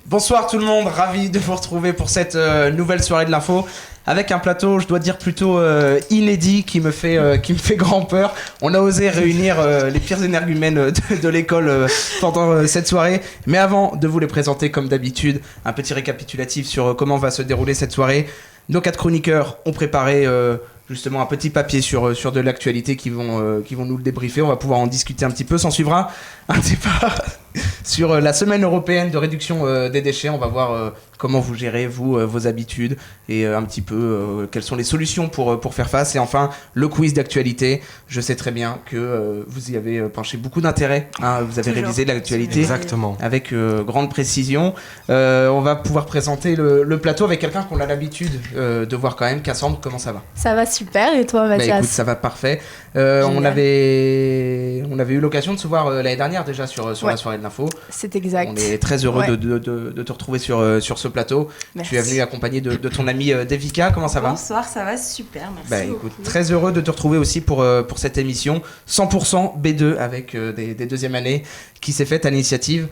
Bonsoir tout le monde, ravi de vous retrouver pour cette nouvelle soirée de l'info avec un plateau, je dois dire plutôt inédit qui me fait grand peur. On a osé réunir les pires énergumènes de l'école pendant cette soirée. Mais avant de vous les présenter comme d'habitude, un petit récapitulatif sur comment va se dérouler cette soirée. Nos 4 chroniqueurs ont préparé justement un petit papier sur de l'actualité qui vont nous le débriefer. On va pouvoir en discuter un petit peu. S'en suivra un débat sur la semaine européenne de réduction des déchets. On va voir comment vous gérez, vous, vos habitudes et un petit peu quelles sont les solutions pour faire face. Et enfin, le quiz d'actualité. Je sais très bien que vous y avez penché beaucoup d'intérêt. Hein. Vous avez révisé l'actualité. Exactement. Avec grande précision. On va pouvoir présenter le plateau avec quelqu'un qu'on a l'habitude de voir quand même. Cassandre, comment ça va ? Ça va super, et toi Mathias ? Bah écoute, ça va parfait. On avait eu l'occasion de se voir l'année dernière déjà sur la soirée de l'info. C'est exact. On est très heureux de te retrouver sur ce plateau. Merci. Tu es venu accompagné de ton ami Devika, comment ça va ? Bonsoir, ça va super, merci Bah beaucoup. écoute, très heureux de te retrouver aussi pour cette émission 100% B2 avec des deuxièmes années qui s'est faite à l'initiative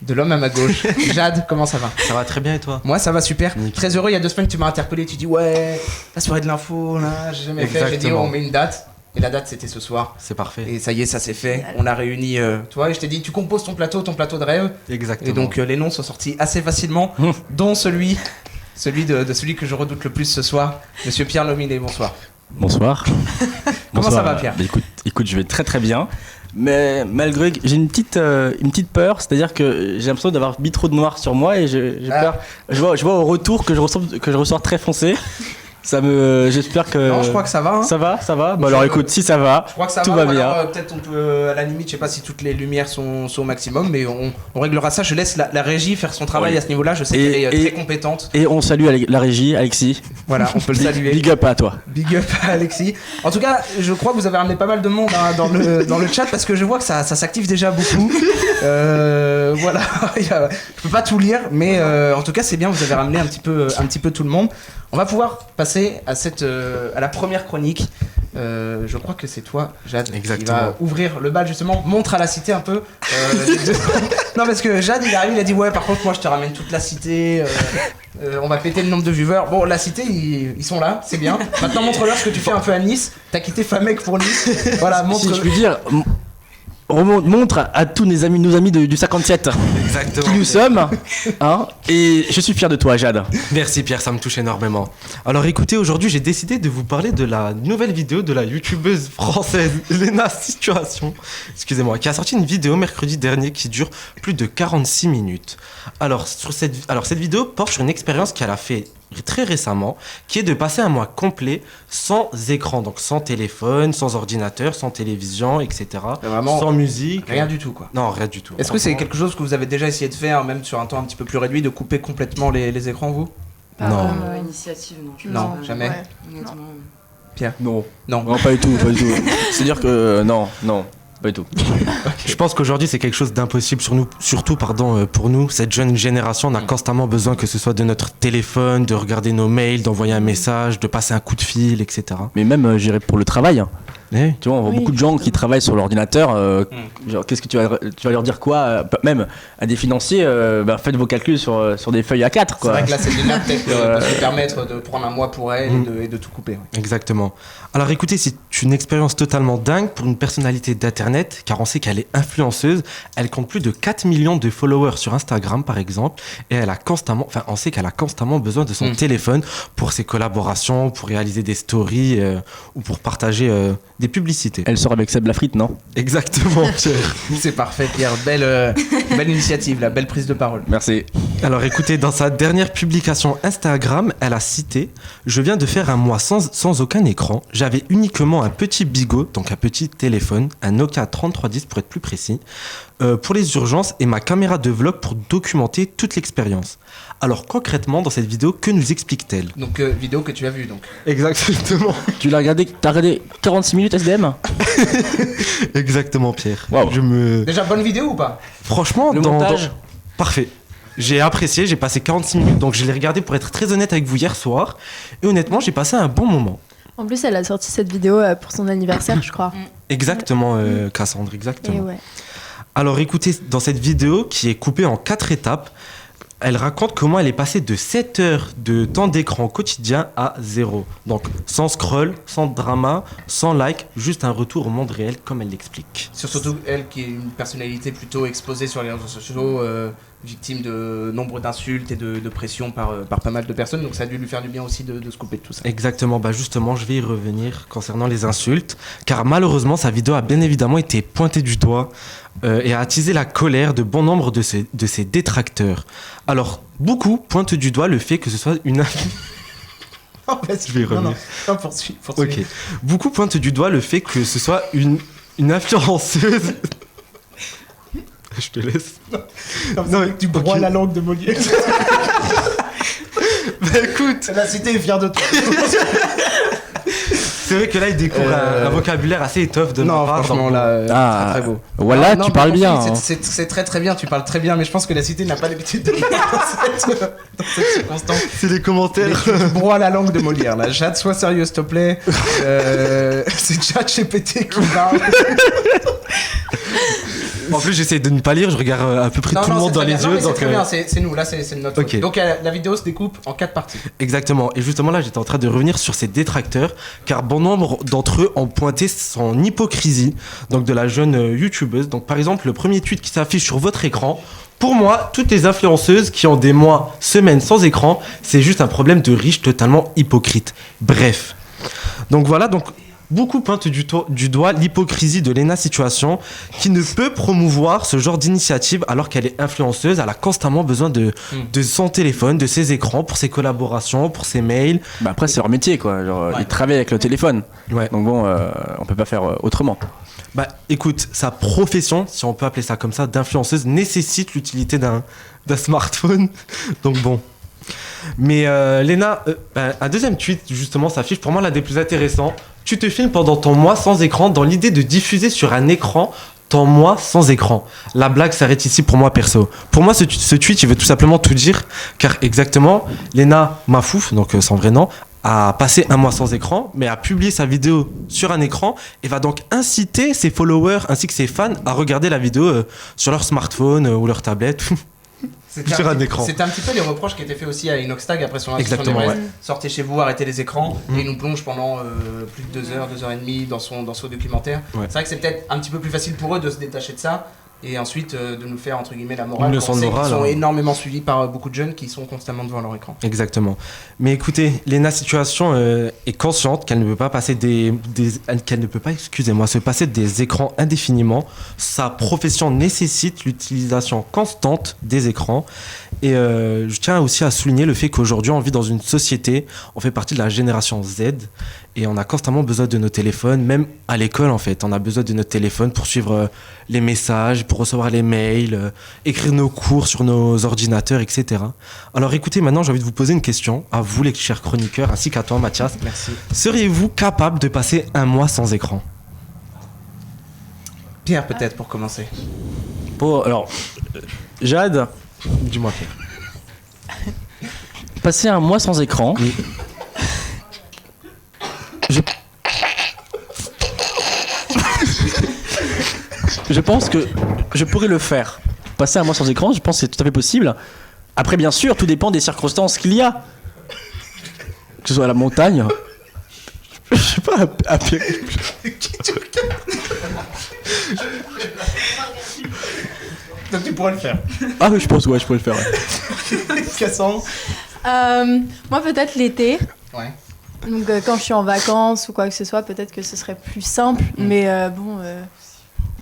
de l'homme à ma gauche. Jade, comment ça va ? Ça va très bien et toi ? Moi ça va super, Nickel. Très heureux. Il y a 2 semaines tu m'as interpellé, tu dis ouais, la soirée de l'info là, j'ai jamais fait. J'ai dit Exactement. on met une date. Et la date c'était ce soir. C'est parfait. Et ça y est, ça s'est fait. On a réuni toi et je t'ai dit tu composes ton plateau de rêve. Exactement. Et donc les noms sont sortis assez facilement, dont celui que je redoute le plus ce soir, Monsieur Pierre Lominé. Bonsoir. Bonsoir. Comment ça va, Pierre ? Bah, écoute, je vais très très bien. Mais malgré que j'ai une petite peur, c'est-à-dire que j'ai l'impression d'avoir mis trop de noir sur moi et j'ai peur. Je vois au retour que je ressors très foncé. J'espère que. Non, je crois que ça va. Hein. Ça va. Bah alors écoute, si ça va, je crois que ça tout va. va bien. Alors, peut-être on peut, à la limite, je sais pas si toutes les lumières sont au maximum, mais on réglera ça. Je laisse la régie faire son travail à ce niveau-là. Je sais qu'elle est très compétente. Et on salue la régie, Alexis. Voilà, on peut le saluer. Big up à toi. Big up à Alexis. En tout cas, je crois que vous avez ramené pas mal de monde hein, dans le chat parce que je vois que ça s'active déjà beaucoup. Voilà, je peux pas tout lire, mais en tout cas c'est bien. Vous avez ramené un petit peu tout le monde. On va pouvoir passer à la première chronique. Je crois que c'est toi, Jade, Exactement. qui va ouvrir le bal justement. Montre à la cité un peu. Non, parce que Jade, il arrive, il a dit ouais, par contre, moi je te ramène toute la cité. On va péter le nombre de viewers. Bon, la cité, ils sont là, c'est bien. Maintenant, montre-leur ce que tu fais un peu à Nice. T'as quitté Famec pour Nice. Voilà, montre. Si je puis dire. Montre à tous nos amis du 57 Exactement. qui nous sommes, hein, et je suis fier de toi, Jade. Merci Pierre, ça me touche énormément. Alors écoutez, aujourd'hui j'ai décidé de vous parler de la nouvelle vidéo de la youtubeuse française Lena Situation, excusez-moi, qui a sorti une vidéo mercredi dernier qui dure plus de 46 minutes. Alors cette vidéo porte sur une expérience qu'elle a fait très récemment, qui est de passer un mois complet sans écran, donc sans téléphone, sans ordinateur, sans télévision, etc. Vraiment sans musique. Rien du tout, quoi. Non, rien du tout. Est-ce que c'est quelque chose que vous avez déjà essayé de faire, même sur un temps un petit peu plus réduit, de couper complètement les écrans, vous ? Non. Initiative, non. Je Non, pense pas. jamais. Ouais. Honnêtement. Pierre ? Non, Non. pas du tout. C'est-à-dire que non, pas du tout. Je pense qu'aujourd'hui c'est quelque chose d'impossible surtout pour nous, cette jeune génération. On a constamment besoin que ce soit de notre téléphone, de regarder nos mails, d'envoyer un message, de passer un coup de fil, etc. Mais même, j'irais pour le travail. Hein. Eh Tu vois, on voit beaucoup de gens qui travaillent sur l'ordinateur. Genre, qu'est-ce que tu vas leur dire quoi même à des financiers, faites vos calculs sur des feuilles A4. C'est Quoi. vrai que là, c'est bien peut-être de se permettre de prendre un mois pour elle et de tout couper. Ouais. Exactement. Alors écoutez, c'est une expérience totalement dingue pour une personnalité d'internet, car on sait qu'elle est influenceuse. Elle compte plus de 4 millions de followers sur Instagram par exemple, et on sait qu'elle a constamment besoin de son téléphone pour ses collaborations, pour réaliser des stories ou pour partager des publicités. Elle sort avec Seb Lafrite, non ? Exactement, Pierre. C'est parfait, Pierre. Belle initiative, la belle prise de parole. Merci. Alors écoutez, dans sa dernière publication Instagram, elle a cité « Je viens de faire un mois sans aucun écran. J'avais uniquement un petit bigot, donc un petit téléphone, un Nokia 3310 pour être plus précis, pour les urgences et ma caméra de vlog pour documenter toute l'expérience. » Alors concrètement, dans cette vidéo, que nous explique-t-elle ? Donc, vidéo que tu as vue, donc. Exactement. T'as regardé 46 minutes SDM ? Exactement, Pierre. Wow. Déjà, bonne vidéo ou pas ? Franchement, Le montage. Parfait. J'ai apprécié, j'ai passé 46 minutes, donc je l'ai regardé pour être très honnête avec vous hier soir. Et honnêtement, j'ai passé un bon moment. En plus, elle a sorti cette vidéo pour son anniversaire, je crois. Exactement, Cassandre, exactement. Et ouais. Alors écoutez, dans cette vidéo qui est coupée en 4 étapes, elle raconte comment elle est passée de 7 heures de temps d'écran quotidien à 0. Donc sans scroll, sans drama, sans like, juste un retour au monde réel comme elle l'explique. Surtout elle qui est une personnalité plutôt exposée sur les réseaux sociaux, victime de nombre d'insultes et de pression par pas mal de personnes, donc ça a dû lui faire du bien aussi de se couper de tout ça. Exactement, justement je vais y revenir concernant les insultes, car malheureusement sa vidéo a bien évidemment été pointée du doigt et a attisé la colère de bon nombre de ses détracteurs. Alors, beaucoup pointent du doigt le fait que ce soit une... Je vais y revenir. Non, poursuis. Ok. Beaucoup pointent du doigt le fait que ce soit une influenceuse... Je te laisse. Non, mais tu broies la langue de Molière. Écoute, la cité est fière de toi. c'est vrai que là il découvre un vocabulaire assez étoffe de ma Non, part. franchement, là, c'est très beau. Voilà, Non, tu mais parles poursuis, bien. Hein. C'est très très bien, tu parles très bien, mais je pense que la cité n'a pas l'habitude de le faire dans cette circonstance. C'est les commentaires. Mais tu broies la langue de Molière, là. Jade, sois sérieux, s'il te plaît. C'est ChatGPT qui parle. En plus, j'essaie de ne pas lire, je regarde à peu près tout le monde dans les yeux. C'est Donc, très bien, c'est nous, là, c'est notre Ok. faute. Donc la vidéo se découpe en 4 parties. Exactement. Et justement, là, j'étais en train de revenir sur ces détracteurs, car bon nombre d'entre eux ont pointé son hypocrisie, donc de la jeune youtubeuse. Donc, par exemple, le premier tweet qui s'affiche sur votre écran. Pour moi, toutes les influenceuses qui ont des mois, semaines sans écran, c'est juste un problème de riches totalement hypocrites. Bref. Donc voilà, donc beaucoup pointent du doigt l'hypocrisie de Léna Situation, qui ne peut promouvoir ce genre d'initiative alors qu'elle est influenceuse. Elle a constamment besoin de son téléphone, de ses écrans pour ses collaborations, pour ses mails. Après, c'est leur métier, quoi. Genre, ils travaillent avec le téléphone. Ouais. Donc bon, on peut pas faire autrement. Écoute, sa profession, si on peut appeler ça comme ça, d'influenceuse, nécessite l'utilité d'un smartphone. Donc bon. Mais Léna, un deuxième tweet justement s'affiche pour moi l'un des plus intéressants. Tu te filmes pendant ton mois sans écran dans l'idée de diffuser sur un écran ton mois sans écran. La blague s'arrête ici pour moi perso. Pour moi ce tweet il veut tout simplement tout dire, car exactement Léna Mafouf, donc son vrai nom, a passé un mois sans écran, mais a publié sa vidéo sur un écran et va donc inciter ses followers ainsi que ses fans à regarder la vidéo sur leur smartphone ou leur tablette. Sur un écran. C'était un petit peu les reproches qui étaient faits aussi à Inoxtag après son instruction Exactement, des ouais. Brest. Sortez chez vous, arrêtez les écrans, et il nous plonge pendant plus de 2 heures, 2 heures et demie dans son documentaire. Ouais. C'est vrai que c'est peut-être un petit peu plus facile pour eux de se détacher de ça et ensuite de nous faire entre guillemets la morale. Une leçon On de sait morale, qu'ils sont hein. énormément suivis par beaucoup de jeunes qui sont constamment devant leur écran. Exactement. Mais écoutez, Léna Situation est consciente qu'elle ne peut pas passer qu'elle ne peut pas, excusez-moi, se passer des écrans indéfiniment. Sa profession nécessite l'utilisation constante des écrans. Et je tiens aussi à souligner le fait qu'aujourd'hui, on vit dans une société, on fait partie de la génération Z et on a constamment besoin de nos téléphones, même à l'école en fait. On a besoin de notre téléphone pour suivre les messages, pour recevoir les mails, écrire nos cours sur nos ordinateurs, etc. Alors écoutez, maintenant j'ai envie de vous poser une question à vous les chers chroniqueurs, ainsi qu'à toi Mathias. Merci. Seriez-vous capable de passer un mois sans écran ? Pierre peut-être pour commencer. Alors, Jade, Dis-moi Pierre. passer un mois sans écran. Oui. Je pense que je pourrais le faire. Passer un mois sans écran, je pense que c'est tout à fait possible. Après, bien sûr, tout dépend des circonstances qu'il y a. Que ce soit à la montagne. Je sais pas, à pied. Donc tu pourrais le faire. Ah oui, je pense, ouais, je pourrais le faire. Ouais. Cassandre. Moi, peut-être l'été. Ouais. Donc, quand je suis en vacances ou quoi que ce soit, peut-être que ce serait plus simple. Mais bon,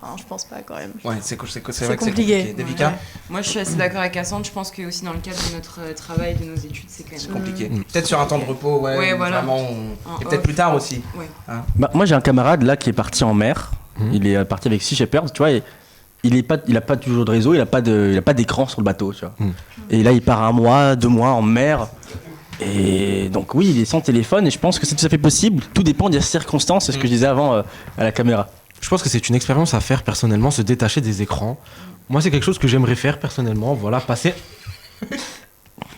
enfin, je pense pas quand même. Ouais, c'est vrai que c'est compliqué. compliqué. Devika. Ouais. Moi, je suis assez d'accord avec Cassandre. Je pense que aussi dans le cadre de notre travail, de nos études, c'est quand même Compliqué. Peut-être sur un temps de repos, ouais. Ouais, où voilà. Vraiment, En et peut-être off. plus tard aussi. Moi, j'ai un camarade là qui est parti en mer. Il est parti avec Sea Shepherd, tu vois. Et il a pas toujours de réseau, il a pas d'écran sur le bateau, tu vois. Et là, il part 1 mois, 2 mois en mer. Et donc oui, il est sans téléphone et je pense que c'est tout à fait possible. Tout dépend des circonstances, c'est ce que je disais avant à la caméra. Je pense que c'est une expérience à faire personnellement, se détacher des écrans. Moi, c'est quelque chose que j'aimerais faire personnellement. Voilà, passer.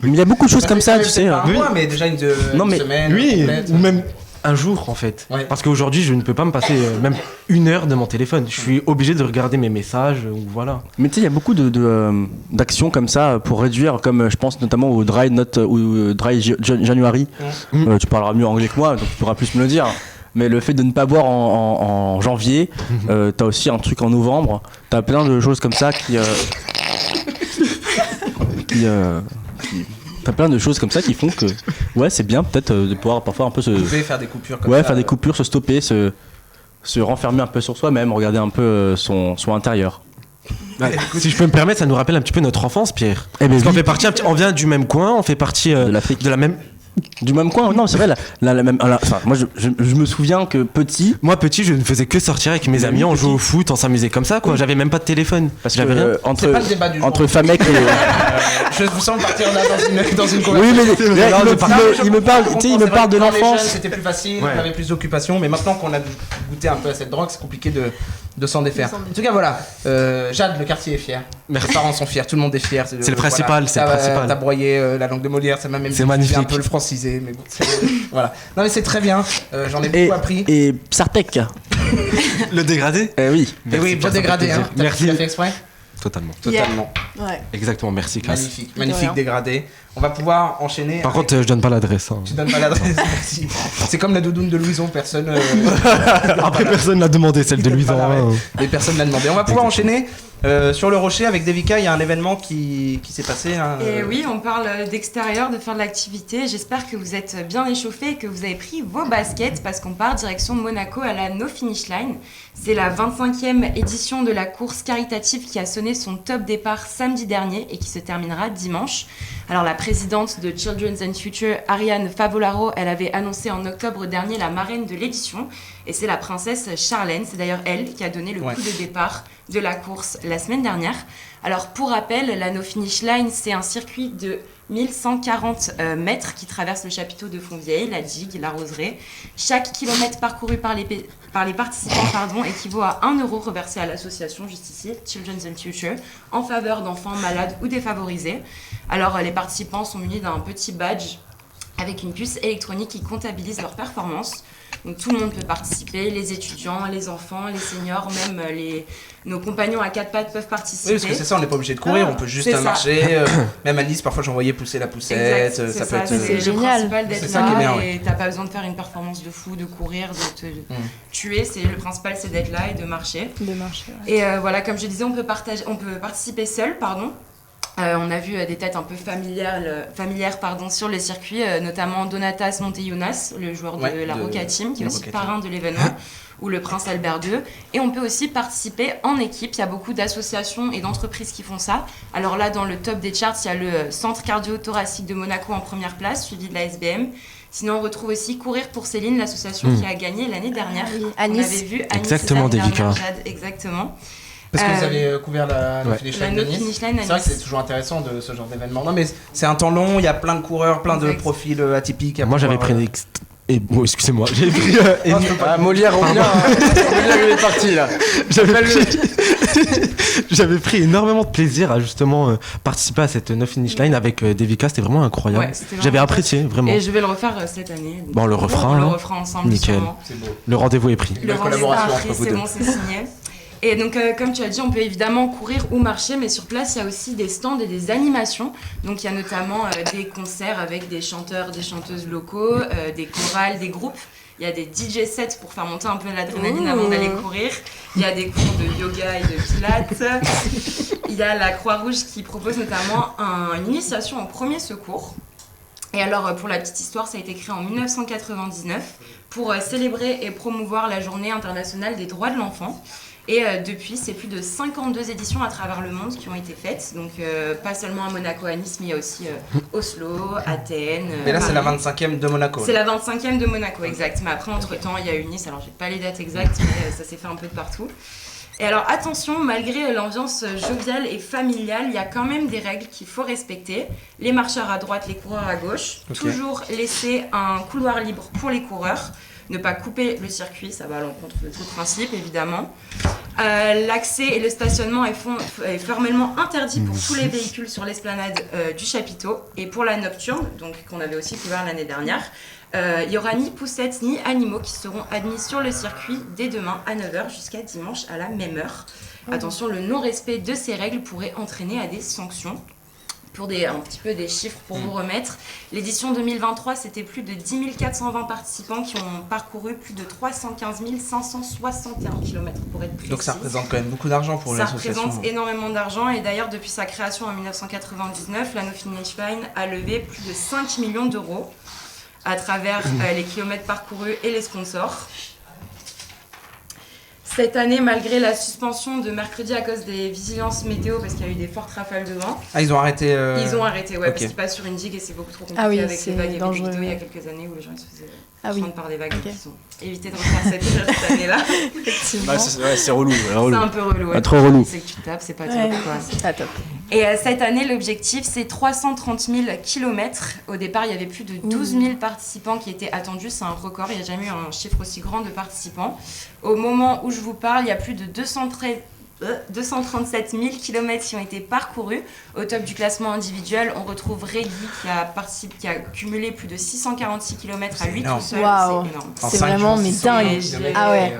Mais il y a beaucoup de choses comme ça, tu sais. Un mois, mais déjà une Non, mais semaine. Oui, complète. ou même un jour en fait. Ouais. Parce qu'aujourd'hui, je ne peux pas me passer même 1 heure de mon téléphone. Je suis obligé de regarder mes messages ou voilà. Mais tu sais, il y a beaucoup d'actions comme ça pour réduire, comme je pense notamment au Dry January. Tu parleras mieux anglais que moi, donc tu pourras plus me le dire. Mais le fait de ne pas boire en janvier, t'as aussi un truc en novembre. T'as plein de choses comme ça t'as plein de choses comme ça qui font que ouais, c'est bien peut-être de pouvoir parfois un peu Vous pouvez faire des coupures comme ça. faire des coupures, se stopper, se renfermer un peu sur soi-même, regarder un peu son intérieur. Ouais, si je peux me permettre, ça nous rappelle un petit peu notre enfance, Pierre. Eh ben Parce qu'on oui. fait partie, on vient du même coin, on fait partie De l'Afrique. de la même. Du même coin, non, c'est vrai, la même. Enfin, moi, je me souviens que petit. Moi, petit, je ne faisais que sortir avec mes amis, on jouait au foot, on s'amusait comme ça, quoi. J'avais même pas de téléphone. Parce J'avais que rien. C'est pas le débat du jour. entre Famec et. Je vous sens partir là dans une Oui, conversation. mais il me parle, tu sais, il me parle de Quand on est l'enfance. jeune, c'était plus facile, Ouais. on avait plus d'occupation, mais maintenant qu'on a goûté un peu à cette drogue, c'est compliqué de s'en défaire. En tout cas, voilà, Jade, le quartier est fier. Merci. Les parents sont fiers, tout le monde est fier. C'est le principal, c'est le principal. T'as broyé la langue de Molière, ça m'a même C'est dit, magnifique. un peu le francisé, mais bon, voilà. Non mais c'est très bien, j'en ai Et, beaucoup appris. et Psartek. Le dégradé Oui. Et oui, bien dégradé, hein. Merci. T'as fait exprès. Totalement. Totalement. Ouais. Exactement, merci, Cass. Magnifique, De magnifique rien. dégradé. On va pouvoir enchaîner. Par avec- contre, je donne pas l'adresse. Hein. Tu donnes pas l'adresse, merci. C'est comme la doudoune de Louison, personne. Après, personne l'a demandé, celle de Louison. Voilà, hein. Et personne l'a demandé. On va pouvoir enchaîner sur le rocher avec Devika. Il y a un événement qui s'est passé. Hein, Et oui, on parle d'extérieur, de faire de l'activité. J'espère que vous êtes bien échauffés et que vous avez pris vos baskets parce qu'on part direction Monaco à la No Finish Line. C'est la 25e édition de la course caritative qui a sonné son top départ samedi dernier et qui se terminera dimanche. Alors la présidente de Children's and Future, Ariane Favolaro, elle avait annoncé en octobre dernier la marraine de l'édition et c'est la princesse Charlène. C'est d'ailleurs elle qui a donné le coup de départ de la course la semaine dernière. Alors pour rappel, la No Finish Line, c'est un circuit de 1140 mètres qui traverse le chapiteau de Fontvieille, la digue, la roseraie. Chaque kilomètre parcouru par les participants équivaut à 1 euro reversé à l'association juste ici, Children's and Future, en faveur d'enfants malades ou défavorisés. Alors les participants sont munis d'un petit badge avec une puce électronique qui comptabilise leur performance. Donc tout le monde peut participer, les étudiants, les enfants, les seniors, même nos compagnons à 4 pattes peuvent participer. Oui, parce que c'est ça, on n'est pas obligé de courir, on peut juste c'est ça. marcher. Même à Nice, parfois j'envoyais pousser la poussette. Exact, Ça c'est peut être. c'est le génial. principal d'être C'est ça qui est là bien, et t'as pas besoin de faire une performance de fou, de courir, de te tuer. Le principal, c'est d'être là et de marcher. De marcher. Ouais. Et voilà, comme je disais, on peut participer seul, pardon. On a vu des têtes un peu familières sur les circuits, notamment Donatas Monteyunas, le joueur de la Roca Team, qui est la aussi Roca parrain de l'événement, ou le Prince Albert II. Et on peut aussi participer en équipe. Il y a beaucoup d'associations et d'entreprises qui font ça. Alors là, dans le top des charts, il y a le Centre cardio-thoracique de Monaco en première place, suivi de la SBM. Sinon, on retrouve aussi Courir pour Céline, l'association qui a gagné l'année dernière. Oui, à On Nice. avait vu à Nice Exactement, l'année Devika. dernière, Jade, exactement. Parce que vous avez couvert la finish La line de No Nice. Finish Line à C'est vrai que Nice. c'est toujours intéressant de ce genre d'événement. Non, mais c'est un temps long, il y a plein de coureurs, plein de Exact. profils atypiques. à Moi, j'avais pouvoir, pris et bon, excusez-moi, j'avais pris, Molière revient. Molière, il est parti là. j'avais pris énormément de plaisir à justement participer à cette No Finish Line avec Devika, c'était vraiment incroyable. Ouais, c'était vraiment J'avais top. apprécié, vraiment. Et je vais le refaire cette année. Bon, on le refera, On le hein. refera ensemble. Nickel. sûrement. C'est beau. Le rendez-vous est pris. Belle Le rendez-vous collaboration est entre pris, vous c'est deux. bon, c'est signé. Et donc, comme tu as dit, on peut évidemment courir ou marcher, mais sur place, il y a aussi des stands et des animations. Donc, il y a notamment des concerts avec des chanteurs, des chanteuses locaux, des chorales, des groupes. Il y a des DJ sets pour faire monter un peu l'adrénaline avant d'aller courir. Il y a des cours de yoga et de pilates. Il y a la Croix-Rouge qui propose notamment une initiation au premier secours. Et alors, pour la petite histoire, ça a été créé en 1999 pour célébrer et promouvoir la Journée internationale des droits de l'enfant. Et depuis, c'est plus de 52 éditions à travers le monde qui ont été faites. Donc, pas seulement à Monaco, à Nice, mais il y a aussi Oslo, Athènes. Mais là, c'est la Paris. 25e de Monaco. C'est la 25e de Monaco, exact. Mais après, entre-temps, il y a eu Nice. Alors, j'ai pas les dates exactes, mais ça s'est fait un peu de partout. Et alors, attention, malgré l'ambiance joviale et familiale, il y a quand même des règles qu'il faut respecter. Les marcheurs à droite, les coureurs à gauche. Ok. Toujours laisser un couloir libre pour les coureurs. Ne pas couper le circuit, ça va à l'encontre de tout principe, évidemment. L'accès et le stationnement est formellement interdit pour tous les véhicules sur l'esplanade du chapiteau. Et pour la nocturne, donc qu'on avait aussi couvert l'année dernière, Il n'y aura ni poussettes ni animaux qui seront admis sur le circuit dès demain à 9h jusqu'à dimanche à la même heure. Attention, le non-respect de ces règles pourrait entraîner à des sanctions. Pour un petit peu des chiffres pour vous remettre, l'édition 2023, c'était plus de 10 420 participants qui ont parcouru plus de 315 561 km pour être précis. Donc ça représente quand même beaucoup d'argent pour l'association. Ça représente énormément d'argent et d'ailleurs depuis sa création en 1999, la No Finish Line a levé plus de 5 millions d'euros à travers les kilomètres parcourus et les sponsors. Cette année, malgré la suspension de mercredi à cause des vigilances météo, parce qu'il y a eu des fortes rafales de vent. Ah, ils ont arrêté Ils ont arrêté, ouais, Ok. parce qu'ils passent sur une digue et c'est beaucoup trop compliqué Ah oui, avec c'est les vagues. Il y avait des dangereux, vidéos il y a ouais. quelques années où les gens se faisaient Ah oui. prendre par des vagues, Ok. donc ils ont évité de refaire cette erreur cette année-là. Effectivement. C'est relou. C'est un peu relou. Ouais. Ah, trop relou. C'est que tu tapes, c'est pas Ouais, top, quoi. c'est pas top. Et cette année, l'objectif, c'est 330 000 km. Au départ, il y avait plus de 12 000 participants qui étaient attendus. C'est un record. Il n'y a jamais eu un chiffre aussi grand de participants. Au moment où je vous parle, il y a plus de 237 000 km qui ont été parcourus. Au top du classement individuel, on retrouve Reggie qui a cumulé plus de 646 km à lui tout énorme. seul. Waouh. C'est énorme. En C'est 5 vraiment jours, mais 600 dingue. kilomètres Ah ouais. et,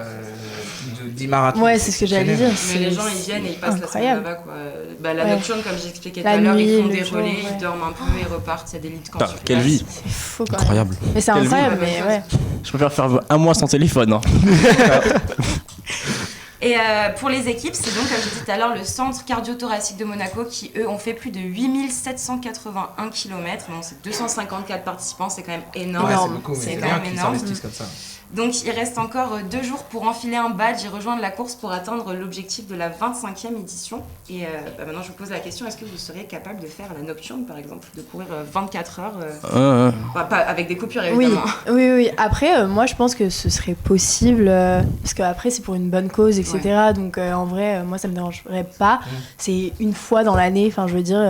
10 marathons. Ouais, c'est ce que j'allais dire. Mais les gens, ils viennent et ils passent incroyable. la semaine là-bas, quoi. Bah, la Ouais. nocturne, comme j'expliquais tout La à l'heure, nuit, ils font le des jour, relais, ouais. ils dorment un peu et repartent. Il y a des lits de camp Putain, sur quelle place. vie. C'est fou quand même. Incroyable. Mais c'est Quelle incroyable, vie. mais ouais. Je préfère faire un mois sans téléphone. Hein. Et pour les équipes, c'est donc, comme j'ai dit tout à l'heure, le centre cardio-thoracique de Monaco qui, eux, ont fait plus de 8 781 km. Bon, c'est 254 participants, c'est quand même énorme. Ouais, Énorme. c'est beaucoup, mais C'est c'est quand bien même qu'ils énorme. s'investissent comme ça. Donc, il reste encore 2 jours pour enfiler un badge et rejoindre la course pour atteindre l'objectif de la 25e édition. Et maintenant, je vous pose la question, est-ce que vous seriez capable de faire la nocturne, par exemple, de courir 24 heures pas avec des coupures, Oui, évidemment. oui. Après, moi, je pense que ce serait possible, parce qu'après, c'est pour une bonne cause, etc. Donc, en vrai, moi, ça me dérangerait pas. C'est une fois dans l'année, enfin, je veux dire,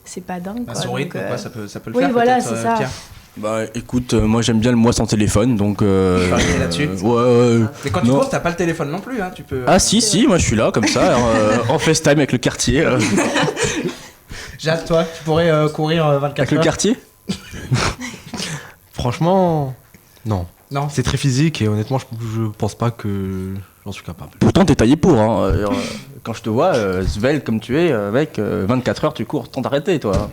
c'est pas dingue, À quoi. son Donc, rythme, quoi, ça peut le oui, faire. voilà, peut-être, c'est ça. Pierre. Bah écoute, moi j'aime bien le mois sans téléphone, donc. Parier là-dessus. Ouais. Mais quand tu Non. cours, t'as pas le téléphone non plus, hein. Tu peux. Ah si, moi je suis là comme ça, en FaceTime avec le quartier. Jade, toi, tu pourrais courir 24 Avec le heures. quartier Franchement, non. Non. C'est très physique et honnêtement, je pense pas que j'en suis capable. Pourtant t'es taillé pour, hein. Quand je te vois, svelte comme tu es, mec, 24 heures tu cours sans t'arrêter toi.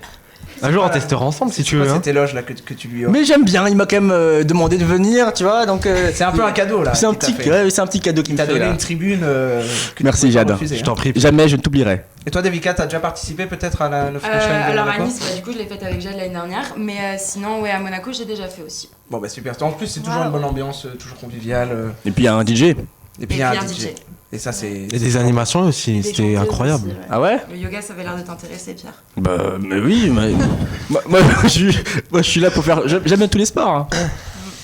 Un jour, on pas la- testera ensemble si tu C'est veux. quoi hein. cet éloge là que tu lui offres? Mais j'aime bien, il m'a quand même demandé de venir, tu vois, donc. C'est un peu un cadeau là. C'est un qu'il petit, t'a fait. ouais, c'est un petit cadeau qu'il Il me t'a fait donné là. une tribune. Que Merci, tu pouvais pas Jade. refuser, Je hein. t'en prie. Jamais je ne t'oublierai. Et toi, Devika, t'as déjà participé peut-être à la No Finish Line de Alors à Monaco? Nice, du coup, je l'ai faite avec Jade l'année dernière. Mais sinon, ouais, à Monaco, j'ai déjà fait aussi. Bon, bah super. En plus, c'est toujours Wow. une bonne ambiance, toujours conviviale. Et puis il y a un DJ. Et puis il y a un puis un DJ. DJ. Et ça, c'est. Et des animations aussi, des c'était chanteuses incroyable. aussi, ouais. Ah ouais? Le yoga, ça avait l'air de t'intéresser, Pierre. Bah, mais oui, mais. moi, je suis là pour faire. J'aime bien tous les sports. Hein.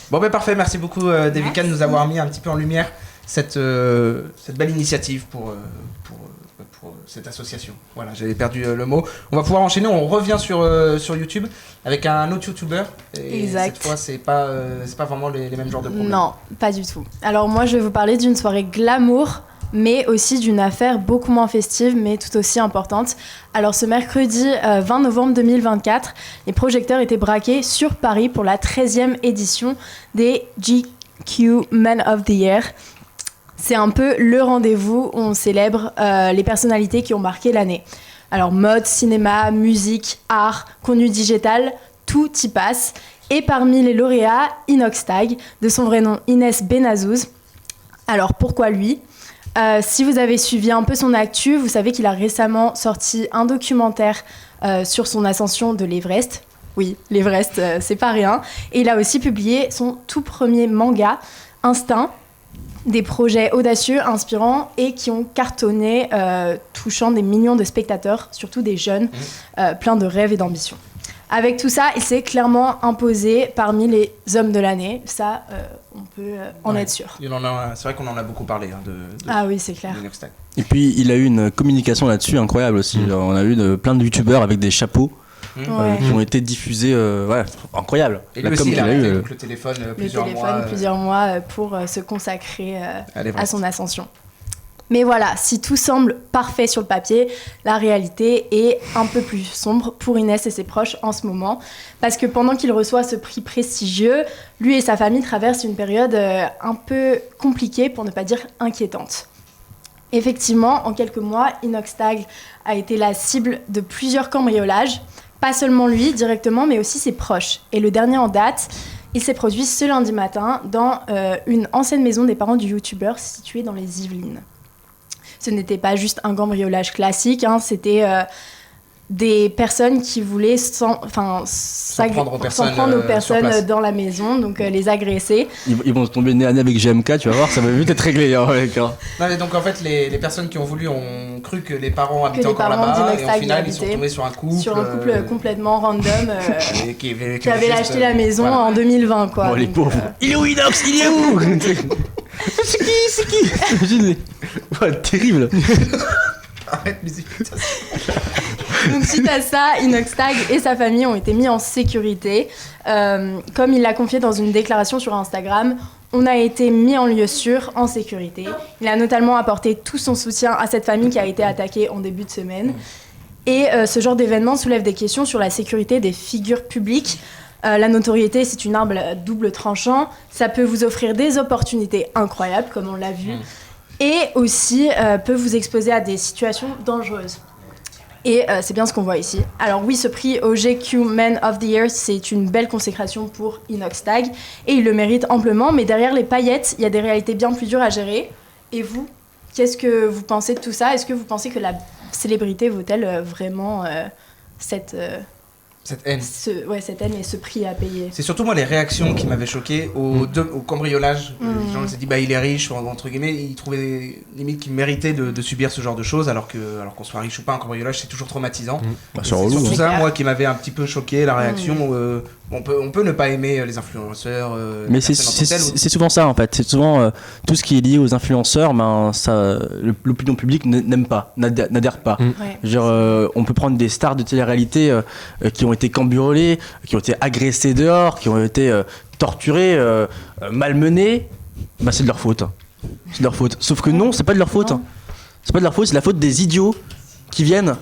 Bon, bah parfait. Merci beaucoup, Devika, de nous avoir mis un petit peu en lumière cette belle initiative pour cette association. Voilà, j'avais perdu le mot. On va pouvoir enchaîner. On revient sur YouTube avec un autre YouTuber. Et Exact. cette fois, c'est pas vraiment les mêmes genres de problèmes. Non, pas du tout. Alors moi, je vais vous parler d'une soirée glamour, mais aussi d'une affaire beaucoup moins festive, mais tout aussi importante. Alors ce mercredi 20 novembre 2024, les projecteurs étaient braqués sur Paris pour la 13e édition des GQ Men of the Year. C'est un peu le rendez-vous où on célèbre les personnalités qui ont marqué l'année. Alors mode, cinéma, musique, art, contenu digital, tout y passe. Et parmi les lauréats, Inoxtag, de son vrai nom Inès Benazouz. Alors pourquoi lui ? Si vous avez suivi un peu son actu, vous savez qu'il a récemment sorti un documentaire sur son ascension de l'Everest. Oui, l'Everest, c'est pas rien. Et il a aussi publié son tout premier manga, Instinct. Des projets audacieux, inspirants et qui ont cartonné, touchant des millions de spectateurs, surtout des jeunes, pleins de rêves et d'ambitions. Avec tout ça, il s'est clairement imposé parmi les hommes de l'année. Ça, on peut en Ouais. être sûr. C'est vrai qu'on en a beaucoup parlé de Ah oui, c'est clair. Inoxtag. Et puis il a eu une communication là-dessus incroyable aussi. On a eu plein de youtubeurs avec des chapeaux Ouais. qui ont été diffusés. Ouais, incroyable. Et La lui com aussi, il qu'il a a eu. arrêté donc, le téléphone Le plusieurs téléphone, mois. plusieurs mois pour se consacrer à l'Everest. à son ascension. Mais voilà, si tout semble parfait sur le papier, la réalité est un peu plus sombre pour Inès et ses proches en ce moment. Parce que pendant qu'il reçoit ce prix prestigieux, lui et sa famille traversent une période un peu compliquée, pour ne pas dire inquiétante. Effectivement, en quelques mois, Inoxtag a été la cible de plusieurs cambriolages. Pas seulement lui directement, mais aussi ses proches. Et le dernier en date, il s'est produit ce lundi matin dans une ancienne maison des parents du youtubeur située dans les Yvelines. Ce n'était pas juste un cambriolage classique, c'était des personnes qui voulaient s'en prendre aux personnes dans la maison, donc les agresser. Ils vont tomber nez à nez avec GMK, tu vas voir, ça va vite être réglé. Non, mais donc en fait, les personnes qui ont voulu ont cru que les parents habitaient encore là-bas, et au final, ils sont tombés sur un couple. Complètement random qui avait acheté la maison en 2020, quoi. Oh, les pauvres. Il est où Inox? Il est où? C'est qui Imagine. Ouais, terrible. Arrête, musique. Donc suite à ça, Inoxtag et sa famille ont été mis en sécurité. Comme il l'a confié dans une déclaration sur Instagram, on a été mis en lieu sûr, en sécurité. Il a notamment apporté tout son soutien à cette famille qui a été attaquée en début de semaine. Et ce genre d'événement soulève des questions sur la sécurité des figures publiques. La notoriété, c'est une arme à double tranchant. Ça peut vous offrir des opportunités incroyables, comme on l'a vu, et aussi peut vous exposer à des situations dangereuses. Et c'est bien ce qu'on voit ici. Alors oui, ce prix OGQ Man of the Year, c'est une belle consécration pour Inoxtag, et il le mérite amplement, mais derrière les paillettes, il y a des réalités bien plus dures à gérer. Et vous, qu'est-ce que vous pensez de tout ça? Est-ce que vous pensez que la célébrité vaut-elle vraiment cette haine. Cette haine et ce prix à payer. C'est surtout moi les réactions qui m'avaient choqué au cambriolage. Les gens se disent il est riche, entre guillemets, ils trouvaient limite qu'il méritait de subir ce genre de choses, alors qu'on soit riche ou pas, un cambriolage c'est toujours traumatisant. C'est surtout ça moi qui m'avait un petit peu choqué, la réaction. On peut ne pas aimer les influenceurs. Mais c'est souvent ça en fait. C'est souvent tout ce qui est lié aux influenceurs, l'opinion publique n'aime pas, n'adhère pas. Genre, on peut prendre des stars de télé-réalité qui ont été cambriolés, qui ont été agressés dehors, qui ont été torturés, malmenés, c'est de leur faute. C'est de leur faute. Sauf que non, c'est pas de leur faute. C'est pas de leur faute, c'est la faute des idiots qui viennent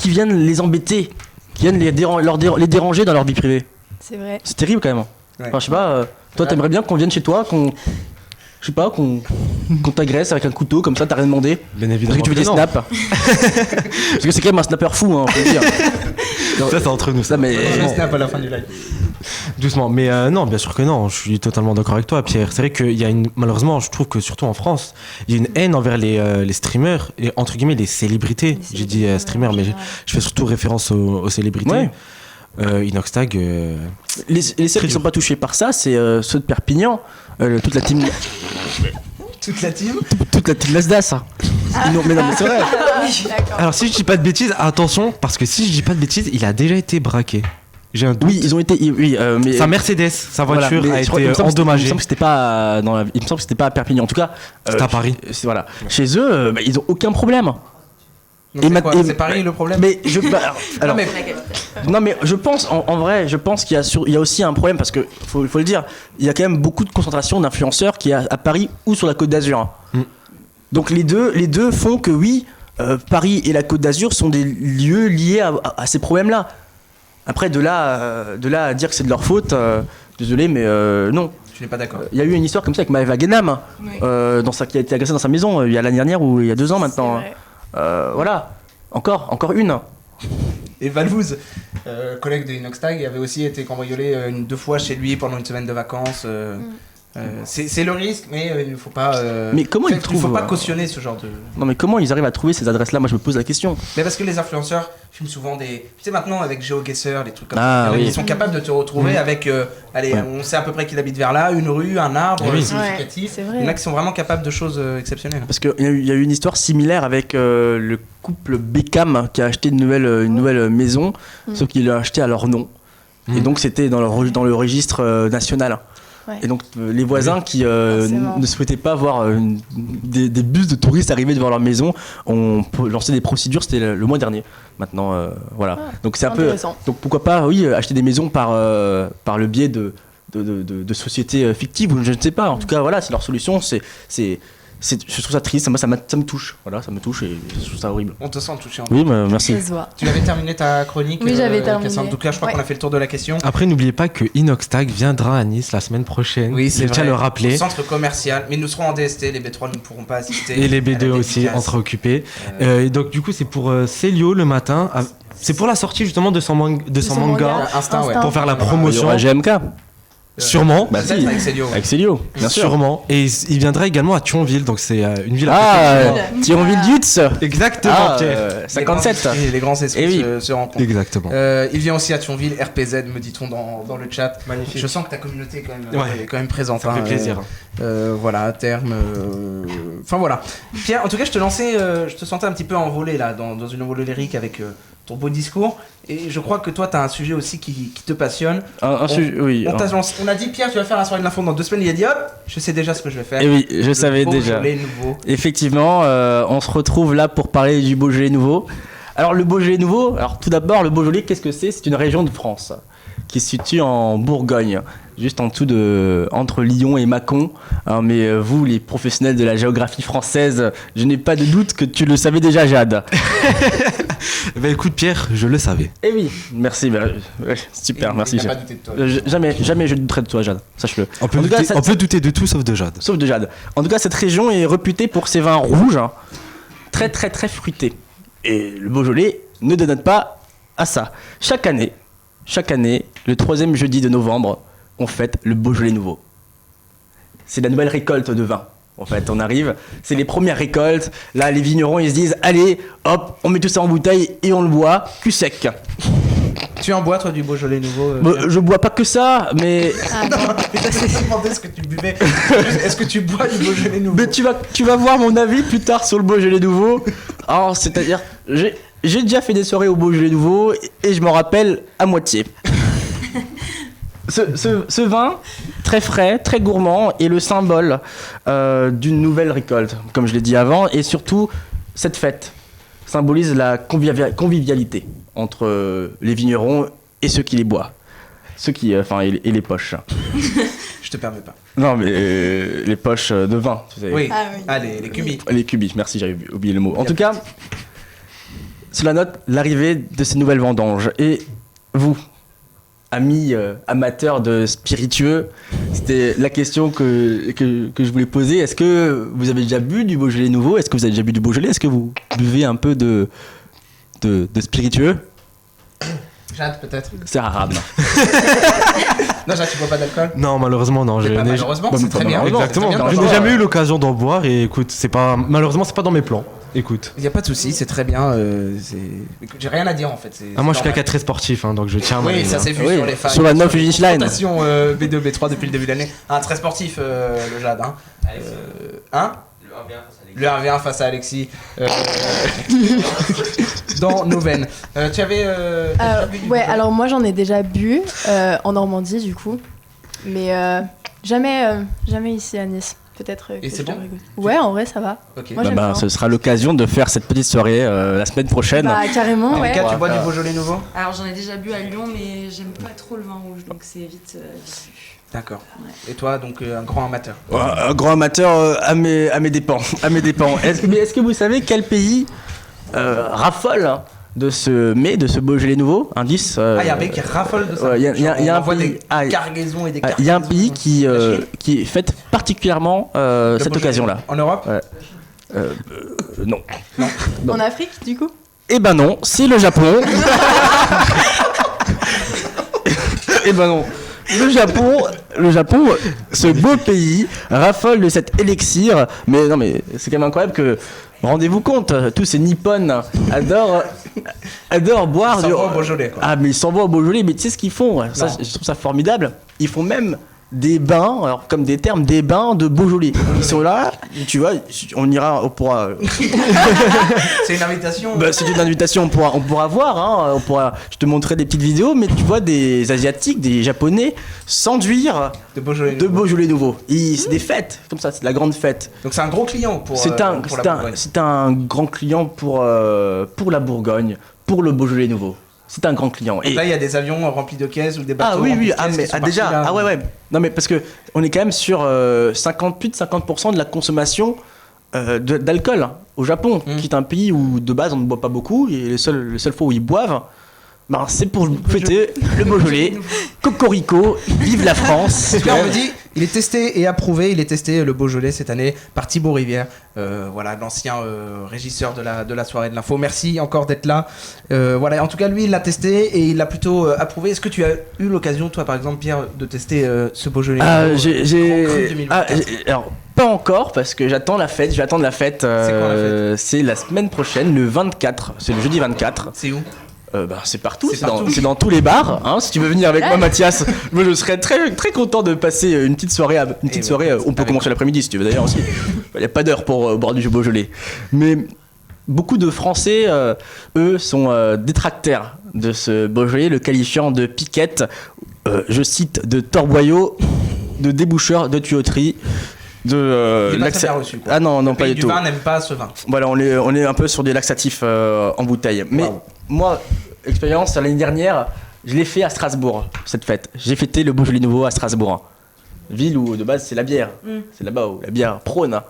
les embêter, qui viennent les déranger dans leur vie privée. C'est vrai. C'est terrible quand même. Ouais. Enfin, je sais pas, toi t'aimerais bien qu'on vienne chez toi, qu'on t'agresse avec un couteau comme ça, t'as rien demandé. Bien évidemment. Parce que tu fais des snaps. Parce que c'est quand même un snapper fou, faut le dire. Ça, c'est entre nous. Ça, mais. Je snap à la fin du live. Doucement, mais non, bien sûr que non, je suis totalement d'accord avec toi, Pierre. C'est vrai qu'il y a malheureusement, je trouve que surtout en France, il y a une haine envers les streamers, et entre guillemets les célébrités. J'ai dit streamers, mais je fais surtout référence aux célébrités. Ouais. Inoxtag. Les seuls qui ne sont pas touchés par ça, c'est ceux de Perpignan, toute la team. Toute la team Nasdaq. Non, mais c'est vrai. Alors, si je dis pas de bêtises, attention, parce que si je dis pas de bêtises, il a déjà été braqué. J'ai un doute. Oui, ils ont été. Mais sa Mercedes, sa voiture a été endommagée. Il me semble que c'était pas à Perpignan. En tout cas, c'était à Paris. Voilà. Chez eux, ils ont aucun problème. C'est Paris le problème. Mais je pense en vrai, je pense qu'il y a aussi un problème parce que faut le dire, il y a quand même beaucoup de concentration d'influenceurs qui est à Paris ou sur la Côte d'Azur. Donc les deux font que oui, Paris et la Côte d'Azur sont des lieux liés à ces problèmes-là. Après de là à dire que c'est de leur faute, désolé mais non. Je n'ai pas d'accord. Il y a eu une histoire comme ça avec Maëva Guénam, qui a été agressée dans sa maison il y a l'année dernière ou il y a 2 ans maintenant. Voilà, encore une. Et Valvouz, collègue de Inoxtag, avait aussi été cambriolé 2 fois chez lui pendant une semaine de vacances. C'est le risque, mais il ne faut pas. Mais comment ils trouvent, il ne faut pas cautionner ce genre de. Non, mais comment ils arrivent à trouver ces adresses-là? Moi, je me pose la question. Mais parce que les influenceurs filment souvent des. Tu sais, maintenant avec GeoGuessr, les trucs comme ça, ils sont capables de te retrouver avec. On sait à peu près qu'il habite vers là, une rue, un arbre significatif. Il y en a qui sont vraiment capables de choses exceptionnelles. Parce qu'il y a eu une histoire similaire avec le couple Beckham qui a acheté une nouvelle maison, sauf qu'il l'a acheté à leur nom. Et donc, c'était dans le registre national. Et donc les voisins qui ne souhaitaient pas voir des bus de touristes arriver devant leur maison ont lancé des procédures, c'était le mois dernier. Maintenant, voilà. Donc c'est un peu. Donc pourquoi pas, acheter des maisons par le biais de sociétés fictives ou je ne sais pas. En tout cas, voilà, c'est leur solution. C'est je trouve ça triste, ça me touche. Voilà, ça me touche et je trouve ça horrible. On te sent touché. Oui, merci. Ça se voit. Tu avais terminé ta chronique. Oui, j'avais terminé. Cassandre. Donc là, je crois Ouais. qu'on a fait le tour de la question. Après, n'oubliez pas que Inoxtag viendra à Nice la semaine prochaine. Oui, c'est Je tiens à vrai. le rappeler. Au centre commercial, mais nous serons en DST, les B3 ne pourront pas assister. Et les à B2 la aussi, dédicace. entre occupés. Et donc, du coup, c'est pour Célio le matin. C'est pour la sortie justement de son manga. Instinct, ouais. Pour faire la Il y promotion. aura GMK. Sûrement. Bah Peut-être si, avec Célio. avec Célio, bien sûr. Sûrement. Et il viendra également à Thionville. Donc, c'est une ville à Ah, Thionville. Thionville-Dutz. Exactement, Ah, Pierre. 57. Les grands esprits Eh oui. se rencontrent. Exactement. Il vient aussi à Thionville, RPZ, me dit-on dans le chat. Magnifique. Je sens que ta communauté Ouais. est quand même présente. Ça me fait plaisir. Voilà, à terme. Enfin voilà. Pierre, en tout cas, je te sentais un petit peu envolé là, dans une envolée lyrique avec ton beau discours. Et je crois que toi, tu as un sujet aussi qui te passionne. Oui. On a dit, Pierre, tu vas faire la soirée de l'info dans 2 semaines. Il a dit, hop, je sais déjà ce que je vais faire. Et oui, je Le savais déjà. Beaujolais nouveau. Effectivement, on se retrouve là pour parler du Beaujolais nouveau. Alors le Beaujolais nouveau, alors tout d'abord le Beaujolais, qu'est-ce que c'est ? C'est une région de France qui se situe en Bourgogne, juste en dessous entre Lyon et Mâcon. Hein, mais vous, les professionnels de la géographie française, je n'ai pas de doute que tu le savais déjà, Jade. Bah écoute, Pierre, je le savais. Eh oui, merci, super, merci. Il n'a pas douté de toi. Jamais je douterai de toi, Jade, sache-le. On peut, En tout cas, on peut douter de tout sauf de Jade. Sauf de Jade. En tout cas, cette région est réputée pour ses vins rouges, hein, très très très fruités. Et le Beaujolais ne dénote pas à ça. Chaque année, le 3e jeudi de novembre, on fête le Beaujolais nouveau. C'est la nouvelle récolte de vin. En fait, on arrive, c'est les premières récoltes. Là, les vignerons, ils se disent, allez, hop, on met tout ça en bouteille et on le boit, cul sec. Tu en bois, toi, du Beaujolais nouveau Je bois pas que ça, mais Ah, bon. Je t'ai demandé ce que tu buvais. Est-ce que tu bois du Beaujolais nouveau? Mais tu vas voir mon avis plus tard sur le Beaujolais nouveau. Alors, c'est-à-dire, j'ai déjà fait des soirées au Beaujolais nouveau et je m'en rappelle à moitié. Ce vin, très frais, très gourmand, est le symbole d'une nouvelle récolte, comme je l'ai dit avant, et surtout, cette fête symbolise la convivialité entre les vignerons et ceux qui les boivent. Et les poches. Je te permets pas. Non, mais les poches de vin, tu sais. Oui. Ah oui. Ah, les cubis. Les cubis, merci, j'avais oublié le mot. En tout cas, cela note l'arrivée de ces nouvelles vendanges. Et vous, amis amateurs de spiritueux, c'était la question que je voulais poser. Est-ce que vous avez déjà bu du Beaujolais nouveau ? Est-ce que vous avez déjà bu du Beaujolais ? Est-ce que vous buvez un peu de spiritueux ? Jade, peut-être. C'est arabe. Non, Jade, tu bois pas d'alcool? Non, malheureusement, non. Mais pas malheureusement, c'est très bien. Exactement. C'est très bien Je d'en n'ai boire. jamais eu l'occasion d'en boire et écoute, malheureusement, c'est pas dans mes plans. Écoute. Il n'y a pas de souci, c'est très bien. Écoute, j'ai rien à dire en fait. Ah, moi, je suis normal. quelqu'un très sportif, hein, donc je tiens à Oui, m'amener, ça hein. s'est vu Oui, sur les fans. sur la No Finish Line. Rotation B2, B3 depuis le début de l'année. Très sportif, le Jade. Le 1v1 face à Alexis. Dans nos veines. Tu avais. déjà bu du Ouais, Beaujolais? alors moi j'en ai déjà bu en Normandie du coup, mais jamais ici à Nice. Peut-être. Et que c'est je bon devrais goûter. Ouais, en vrai ça va. Ok. Moi, j'aime bien. Ce sera l'occasion de faire cette petite soirée la semaine prochaine. Bah carrément, En ouais. tout cas, tu bois du Beaujolais nouveau? Alors j'en ai déjà bu à Lyon, mais j'aime pas trop le vin rouge, donc c'est vite vu. D'accord. Et toi, donc un grand amateur? Un grand amateur à mes dépens. Est-ce que vous savez quel pays raffole hein, de ce Beaujolais nouveau ? Indice. Il y a un pays qui raffole de ça. Il y a On un envoie pays. des cargaisons et des Il y a un cargaisons. pays La Chine qui fête particulièrement Le cette Beaujolais. occasion-là. En Europe? Non. En Afrique du coup. Eh ben non, c'est le Japon. Eh ben non. Le Japon, ce beau pays, raffole de cet élixir. Mais non, mais c'est quand même incroyable que, rendez-vous compte, tous ces Nippons adorent boire Ils s'en vont au Beaujolais, quoi. Ah, mais ils s'en vont au Beaujolais, mais tu sais ce qu'ils font ça, je trouve ça formidable. Ils font même des bains, alors comme des termes, des bains de Beaujolais. Ils sont là, tu vois, on pourra. C'est une invitation. Bah, c'est une invitation, on pourra voir, hein, je te montrerai des petites vidéos, mais tu vois des Asiatiques, des Japonais s'enduire de Beaujolais. de Beaujolais nouveau. C'est des fêtes, comme ça, c'est de la grande fête. Donc c'est un gros client pour la Bourgogne. C'est un grand client pour la Bourgogne, pour le Beaujolais nouveau. C'est un grand client. Et là, il y a des avions remplis de caisses ou des bateaux. Ah oui, remplis oui, de caisses qui sont déjà, partis là. ouais. Non, mais parce que on est quand même sur plus de 50% de la consommation d'alcool au Japon, qui est un pays où de base on ne boit pas beaucoup, et les seules fois où ils boivent, ben, c'est pour fêter le Beaujolais. Cocorico, vive la France. En tout cas, on me dit, il est testé et approuvé. Il est testé le Beaujolais cette année par Thibaut Rivière, voilà, l'ancien régisseur de la soirée de l'info. Merci encore d'être là. Voilà, en tout cas, lui, il l'a testé et il l'a plutôt approuvé. Est-ce que tu as eu l'occasion, toi, par exemple, Pierre, de tester ce Beaujolais Alors, pas encore, parce que j'attends la fête. C'est quoi la fête? C'est la semaine prochaine, le 24. C'est le jeudi 24. C'est où? C'est partout, c'est dans tous les bars. Hein, si tu veux venir avec moi, Mathias, moi je serais très, très content de passer une petite soirée. On peut commencer l'après-midi si tu veux d'ailleurs aussi. Il n'y a pas d'heure pour boire du Beaujolais. Mais beaucoup de Français, eux, sont détracteurs de ce Beaujolais, le qualifiant de piquette, je cite, de torboyau, de déboucheur, de tuyauterie. Il est pas très bien reçu, quoi. Ah non, le pas pays du du tout. vin n'aime pas ce vin. Voilà, on est un peu sur des laxatifs en bouteille. Mais moi, expérience, l'année dernière, je l'ai fait à Strasbourg, cette fête. J'ai fêté le Beaujolais nouveau à Strasbourg. Ville où de base c'est la bière. C'est là-bas où la bière prône.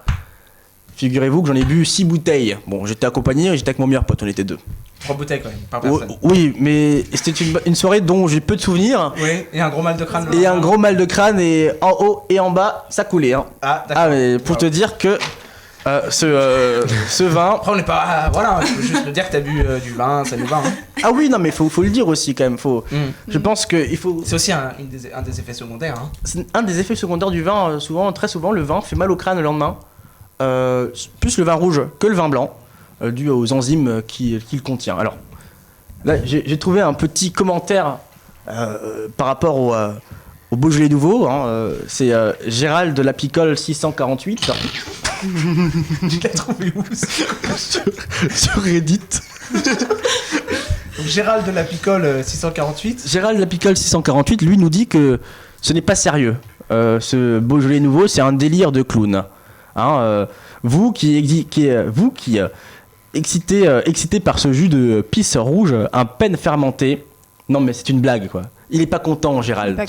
Figurez-vous que j'en ai bu 6 bouteilles. Bon, j'étais accompagné, j'étais avec mon meilleur pote, on était 2. 3 bouteilles quand même, par personne. Oui, mais c'était une soirée dont j'ai peu de souvenirs. Oui, et un gros mal de crâne. Et un gros mal de crâne, et en haut et en bas, ça coulait. Hein. Ah, d'accord. Mais pour te dire que ce vin... Après, on n'est pas... voilà, je peux juste te dire que t'as bu du vin, ça nous va. Hein. Ah oui, non, mais faut le dire aussi quand même. Je pense qu'il faut... C'est aussi un des effets secondaires. Hein. C'est un des effets secondaires du vin. Très souvent, le vin fait mal au crâne le lendemain. Plus le vin rouge que le vin blanc, dû aux enzymes qu'il contient. Alors, là, j'ai trouvé un petit commentaire par rapport au Beaujolais nouveau. Hein, c'est Gérald de la Picole 648. Tu l'as trouvé où sur Reddit. Donc, Gérald de la Picole 648. Gérald de la Picole 648, lui, nous dit que ce n'est pas sérieux. Ce Beaujolais nouveau, c'est un délire de clown. Hein, vous qui excité par ce jus de pisse rouge, un peine fermenté. Non, mais c'est une blague, quoi. Il est pas content, Gérald.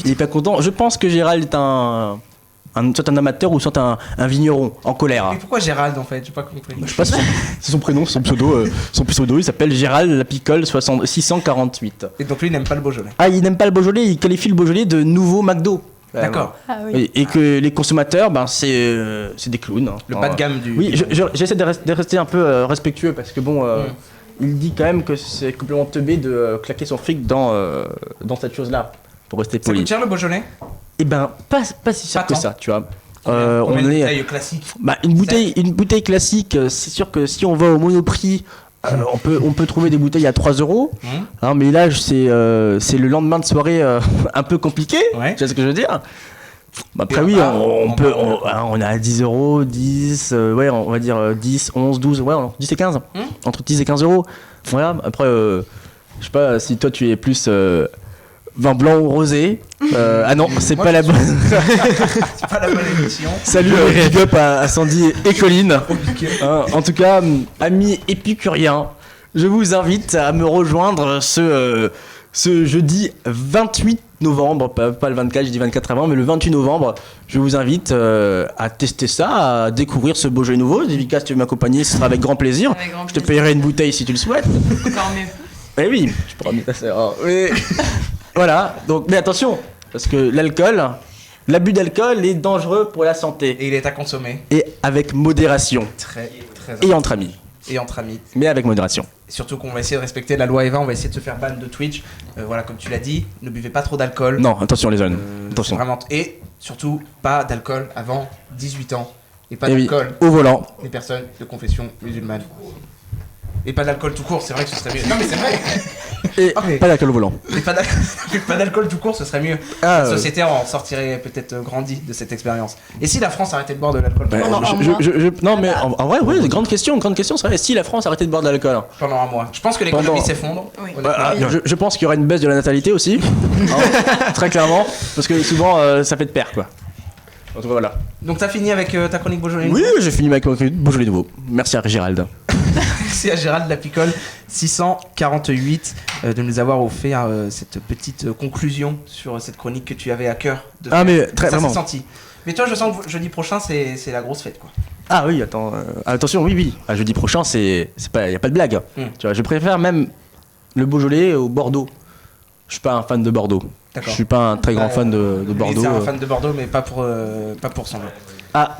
Il est pas content. Je pense que Gérald est soit un amateur ou soit un vigneron en colère. Mais pourquoi Gérald en fait? J'ai pas compris. Je sais pas, c'est son prénom, son pseudo, il s'appelle Gérald la Picole 648. Et donc lui il n'aime pas le Beaujolais. Ah, il n'aime pas le Beaujolais, il qualifie le Beaujolais de nouveau McDo. D'accord. Ah, oui. Et que les consommateurs, c'est des clowns. Hein. Le bas de gamme du... Oui, j'essaie de rester un peu respectueux parce que bon, il dit quand même que c'est complètement teubé de claquer son fric dans cette chose-là, pour rester Ça poli. coûte cher le Beaujolais? Eh ben, pas si cher que ça, tu vois. On est une bouteille classique. Une bouteille classique, c'est sûr que si on va au Monoprix, on peut trouver des bouteilles à 3 €. Hein, mais là, c'est le lendemain de soirée un peu compliqué. Ouais. Tu vois ce que je veux dire? Après, oui, on a 10 €, 10, ouais, on va dire 10, 11, 12, ouais, 10 et 15. Entre 10 et 15 €. Voilà, après, je sais pas si toi tu es plus vin blanc ou rosé. Ah non, c'est pas la bonne. C'est pas la bonne émission. Salut, big up à Sandy et Colline. En tout cas, amis épicuriens, je vous invite à me rejoindre ce jeudi 28 novembre, pas le 24, j'ai dit 24 avant, mais le 28 novembre, je vous invite à tester ça, à découvrir ce Beaujolais nouveau. Dédicace, tu veux m'accompagner, ce sera avec grand plaisir. Je te payerai une bouteille si tu le souhaites. Encore mieux. Eh oui, je pourrais amener ta sœur. Oui. Voilà, donc, mais attention, parce que l'abus d'alcool est dangereux pour la santé. Et il est à consommer. Et avec modération. Très Et entre amis. Et entre amis. Mais avec modération. Et surtout qu'on va essayer de respecter la loi Eva, on va essayer de se faire ban de Twitch. Voilà, comme tu l'as dit, ne buvez pas trop d'alcool. Non, attention les jeunes. Attention. Vraiment... Et surtout, pas d'alcool avant 18 ans. Et pas d'alcool au volant. des personnes de confession musulmane. Et pas d'alcool tout court, c'est vrai que ce serait mieux. Non mais c'est vrai. Et pas d'alcool au volant. Et pas d'alcool tout court, ce serait mieux. La société en sortirait peut-être grandi de cette expérience. Et si la France arrêtait de boire de l'alcool non mais en vrai, oui, grande question, c'est vrai. Si la France arrêtait de boire de l'alcool pendant un mois, je pense que l'économie s'effondre. Oui. Je pense qu'il y aura une baisse de la natalité aussi. Très clairement, parce que souvent ça fait de pair quoi. En tout cas, voilà. Donc t'as fini avec ta chronique Beaujolais? Oui, j'ai fini avec mon Beaujolais nouveau. Merci à Gérald. Merci à Gérald de la Picole 648 de nous avoir offert cette petite conclusion sur cette chronique que tu avais à cœur de faire. Mais très ça vraiment. s'est senti. Mais toi, je sens que jeudi prochain, c'est la grosse fête, quoi. Ah oui, attends, attention, oui. Jeudi prochain, c'est pas, y a pas de blague. Tu vois, je préfère même le Beaujolais au Bordeaux. Je suis pas un fan de Bordeaux. D'accord. Je suis pas un très grand fan de Lui, Bordeaux. c'est un fan de Bordeaux, mais pas pour son jeu. Ah,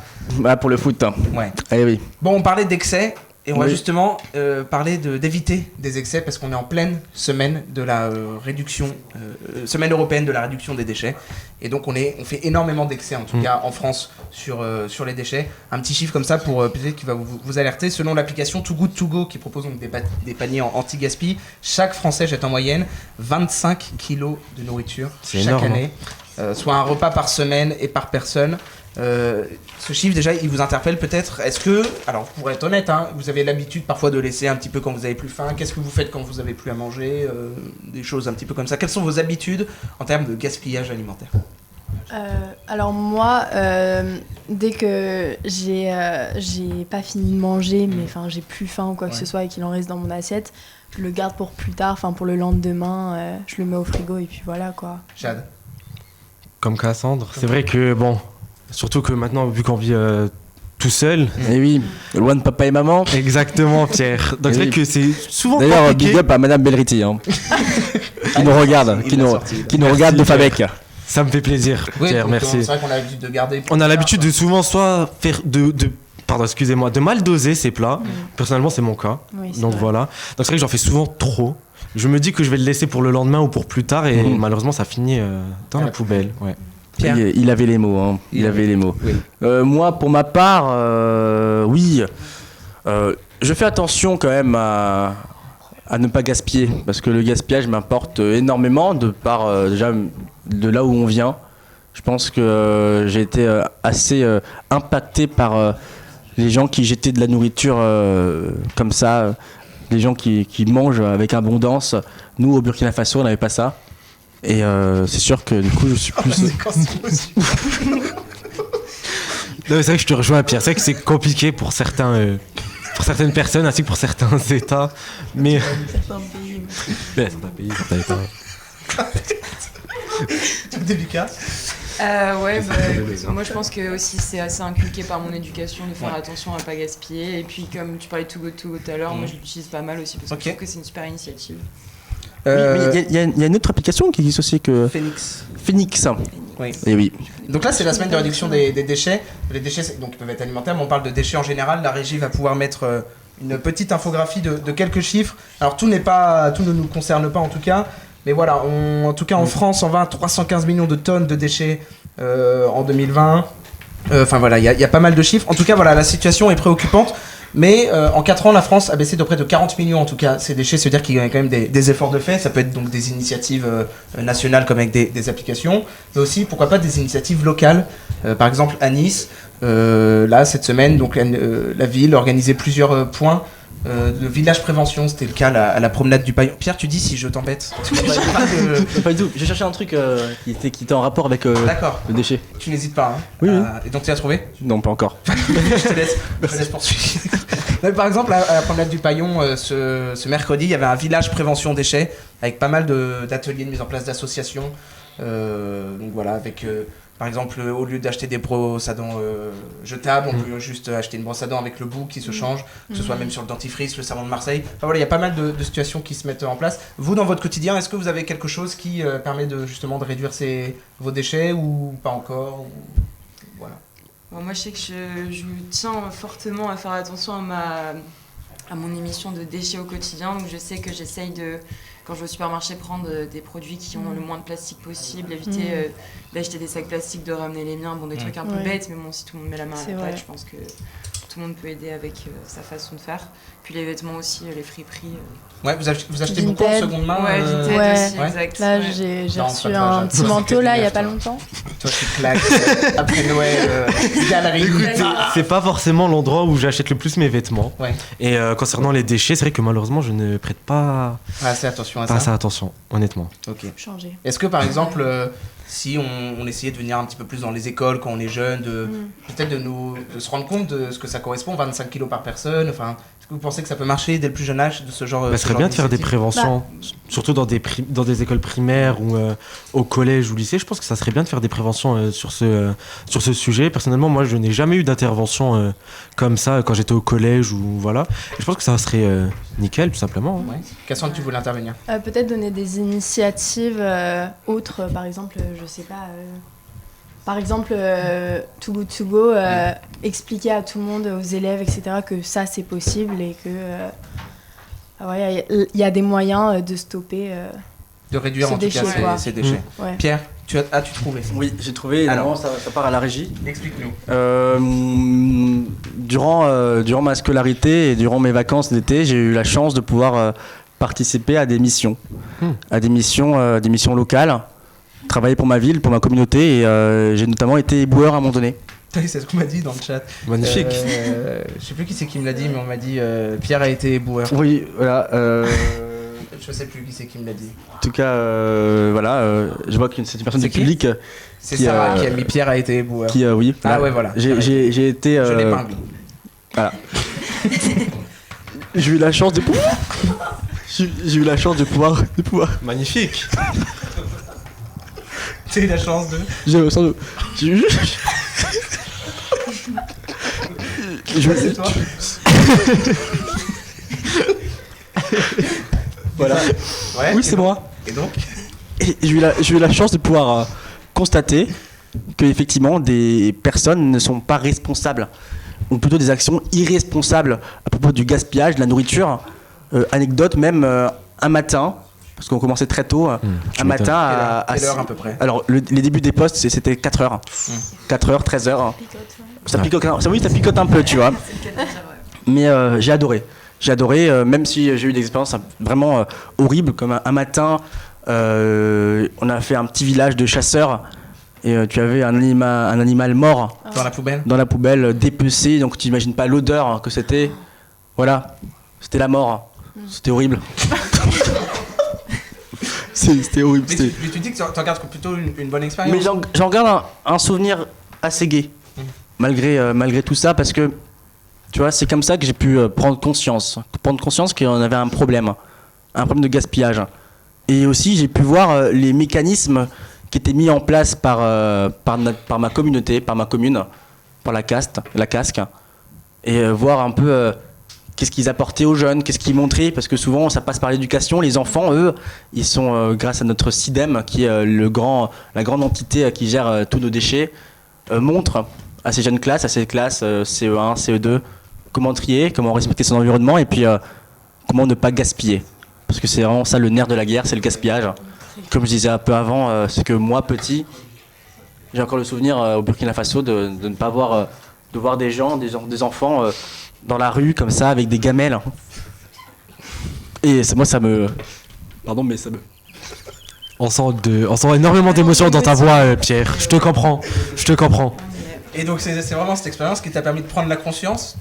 pour le foot. Ouais. Eh oui. Bon, on parlait d'excès et on va Oui. justement parler d'éviter des excès parce qu'on est en pleine semaine de la réduction, semaine européenne de la réduction des déchets. Et donc on fait énormément d'excès, en tout cas en France, sur les déchets. Un petit chiffre comme ça pour peut-être qui va vous alerter. Selon l'application Too Good To Go qui propose donc des paniers anti-gaspi, chaque Français jette en moyenne 25 kilos de nourriture C'est chaque énorme, année, soit un repas par semaine et par personne. Ce chiffre déjà il vous interpelle peut-être. Est-ce que, alors pour être honnête, hein, vous avez l'habitude parfois de laisser un petit peu quand vous avez plus faim? Qu'est-ce que vous faites quand vous avez plus à manger? Des choses un petit peu comme ça. Quelles sont vos habitudes en termes de gaspillage alimentaire? Alors moi, dès que j'ai pas fini de manger, mais enfin j'ai plus faim ou quoi que ce soit et qu'il en reste dans mon assiette, je le garde pour plus tard, enfin pour le lendemain, je le mets au frigo et puis voilà quoi. Jade. Comme Cassandre. C'est vrai que, bon, surtout que maintenant, vu qu'on vit tout seul. Eh oui, loin de papa et maman. Exactement, Pierre. Donc c'est vrai que c'est souvent D'ailleurs, compliqué. big up à Madame Belriti, hein, qui nous regarde, qui nous regarde de Fabec. Ça me fait plaisir, Oui, Pierre, donc, merci. c'est vrai qu'on a l'habitude de garder. On a l'habitude de souvent soit faire pardon, excusez-moi, de mal doser ces plats. Personnellement, c'est mon cas. Oui, c'est Donc vrai. voilà. Donc c'est vrai que j'en fais souvent trop. Je me dis que je vais le laisser pour le lendemain ou pour plus tard et malheureusement ça finit dans la poubelle. Ouais. Pierre. Il avait les mots, hein. Il avait les mots. Oui. Moi, pour ma part, oui. Je fais attention quand même à ne pas gaspiller, parce que le gaspillage m'importe énormément de par déjà de là où on vient. Je pense que j'ai été assez impacté par les gens qui jetaient de la nourriture comme ça, les gens qui mangent avec abondance. Nous, au Burkina Faso, on n'avait pas ça. Et c'est sûr que du coup, je suis plus... Non, c'est vrai que je te rejoins, Pierre. C'est vrai que c'est compliqué pour certaines personnes ainsi que pour certains États. Mais. Certains pays. Mais certains pays, certains États. Délicat. Ouais, bah, moi je pense que aussi c'est assez inculqué par mon éducation de faire attention à pas gaspiller. Et puis comme tu parlais de Too Good To Go tout à l'heure, moi je l'utilise pas mal aussi parce que je trouve que c'est une super initiative. Oui, mais il y a une autre application qui existe aussi que... Phoenix. Oui. Et oui. Donc là, c'est la semaine de réduction des déchets. Les déchets, donc, ils peuvent être alimentaires, mais on parle de déchets en général. La régie va pouvoir mettre une petite infographie de quelques chiffres. Alors, tout ne nous concerne pas en tout cas. Mais voilà, en tout cas en France, on va à 315 millions de tonnes de déchets en 2020. Enfin voilà, il y a pas mal de chiffres. En tout cas, voilà, la situation est préoccupante. Mais en 4 ans, la France a baissé de près de 40 millions en tout cas ces déchets. C'est-à-dire qu'il y a quand même des efforts de fait. Ça peut être donc des initiatives nationales comme avec des applications, mais aussi pourquoi pas des initiatives locales. Par exemple à Nice, là cette semaine, donc la ville organisait plusieurs points de village prévention. C'était le cas à la promenade du Paillon. Pierre, tu dis si je t'embête. Pas du tout. J'ai cherché un truc qui était en rapport avec D'accord. le déchet. Tu n'hésites pas. Hein. Oui, oui. Et donc tu as trouvé? Non, pas encore. Je te laisse poursuivre. Mais par exemple, à la promenade du Paillon, ce mercredi, il y avait un village prévention déchets avec pas mal d'ateliers de mise en place d'associations. Donc voilà, avec par exemple, au lieu d'acheter des brosses à dents jetables, on peut juste acheter une brosse à dents avec le bout qui se change, que ce soit même sur le dentifrice, le savon de Marseille. Enfin voilà, il y a pas mal de situations qui se mettent en place. Vous, dans votre quotidien, est-ce que vous avez quelque chose qui permet justement de réduire vos déchets ou pas encore Voilà. Bon, moi je sais que je tiens fortement à faire attention à mon émission de déchets au quotidien, donc je sais que j'essaye de, quand je vais au supermarché, prendre des produits qui ont le moins de plastique possible, éviter d'acheter des sacs plastiques, de ramener les miens, bon des trucs un peu bêtes, mais bon si tout le monde met la main à la pâte, je pense que tout le monde peut aider avec sa façon de faire. Puis les vêtements aussi, les friperies. Ouais, vous achetez beaucoup en seconde main Ouais, Vinted aussi, exact. Là, ouais. j'ai reçu un petit manteau là il y a pas longtemps. Toi, tu claques après Noël, galerie. Écoutez, c'est pas forcément l'endroit où j'achète le plus mes vêtements. Ouais. Et concernant les déchets, c'est vrai que malheureusement, je ne prête pas Assez attention à assez ça. attention, honnêtement. Ok. Changer. Est-ce que par exemple, si on essayait de venir un petit peu plus dans les écoles quand on est jeune, peut-être de se rendre compte de ce que ça correspond, 25 kilos par personne. Enfin, est-ce que vous pensez que ça peut marcher dès le plus jeune âge de ce genre? Ce serait bien de faire des préventions, surtout dans des écoles primaires ou au collège ou lycée. Je pense que ça serait bien de faire des préventions sur ce sujet. Personnellement, moi, je n'ai jamais eu d'intervention comme ça quand j'étais au collège ou voilà. Et je pense que ça serait nickel, tout simplement. Ouais. Cassandre, tu voulais intervenir? Peut-être donner des initiatives autres, par exemple, je sais pas. Par exemple, Too Good To Go, expliquer à tout le monde, aux élèves, etc., que ça c'est possible et que il y a des moyens de stopper. De réduire en tout cas ces déchets. Ouais. Pierre, as-tu trouvé? Oui, j'ai trouvé. Alors, ça part à la régie. Explique-nous. Durant ma scolarité et durant mes vacances d'été, j'ai eu la chance de pouvoir participer à des missions, des missions locales. Travailler pour ma ville, pour ma communauté, et j'ai notamment été éboueur à un moment donné. C'est ce qu'on m'a dit dans le chat. Magnifique. Je sais plus qui c'est qui me l'a dit, mais on m'a dit Pierre a été éboueur. Oui, voilà. Je sais plus qui c'est qui me l'a dit. En tout cas, je vois que c'est une personne du public. C'est Sarah qui a mis Pierre a été éboueur. Oui. Ah ouais, voilà. J'ai été. Je l'épingle. Voilà. J'ai eu la chance de pouvoir. J'ai eu la chance de pouvoir. Magnifique. T'as eu la chance de. J'ai eu la chance de. C'est toi. Voilà. Ouais, oui, c'est moi. Et donc j'ai eu la chance de pouvoir constater que effectivement des personnes ne sont pas responsables, ou plutôt des actions irresponsables à propos du gaspillage, de la nourriture. Anecdote même, un matin, parce qu'on commençait très tôt, un matin à quelle heure à peu près? Alors les débuts des postes c'était 4h. 4h, 13h. Ça picote, ça picote un peu, tu vois. Mais j'ai adoré. Même si j'ai eu des expériences vraiment horribles, comme un matin, on a fait un petit village de chasseurs et tu avais un animal mort dans la poubelle, dépecé, donc tu n'imagines pas l'odeur que c'était. Voilà, c'était la mort. C'était horrible. C'était horrible. Mais tu dis que tu en gardes plutôt une bonne expérience. Mais j'en garde un souvenir assez gai, malgré tout ça, parce que tu vois, c'est comme ça que j'ai pu prendre conscience qu'on avait un problème de gaspillage. Et aussi, j'ai pu voir les mécanismes qui étaient mis en place par ma communauté, par ma commune, par la casque, et voir un peu qu'est-ce qu'ils apportaient aux jeunes, qu'est-ce qu'ils montraient, parce que souvent, ça passe par l'éducation. Les enfants, eux, ils sont, grâce à notre CIDEM, qui est la grande entité qui gère tous nos déchets, montrent à ces jeunes classes, CE1, CE2, comment trier, comment respecter son environnement, et puis comment ne pas gaspiller. Parce que c'est vraiment ça le nerf de la guerre, c'est le gaspillage. Comme je disais un peu avant, c'est que moi, petit, j'ai encore le souvenir au Burkina Faso de ne pas voir, de voir des gens, des enfants dans la rue comme ça, avec des gamelles. Et moi, ça me... Pardon, mais ça me... On sent énormément d'émotions dans ta voix, Pierre. Je te comprends. Et donc c'est vraiment cette expérience qui t'a permis de prendre conscience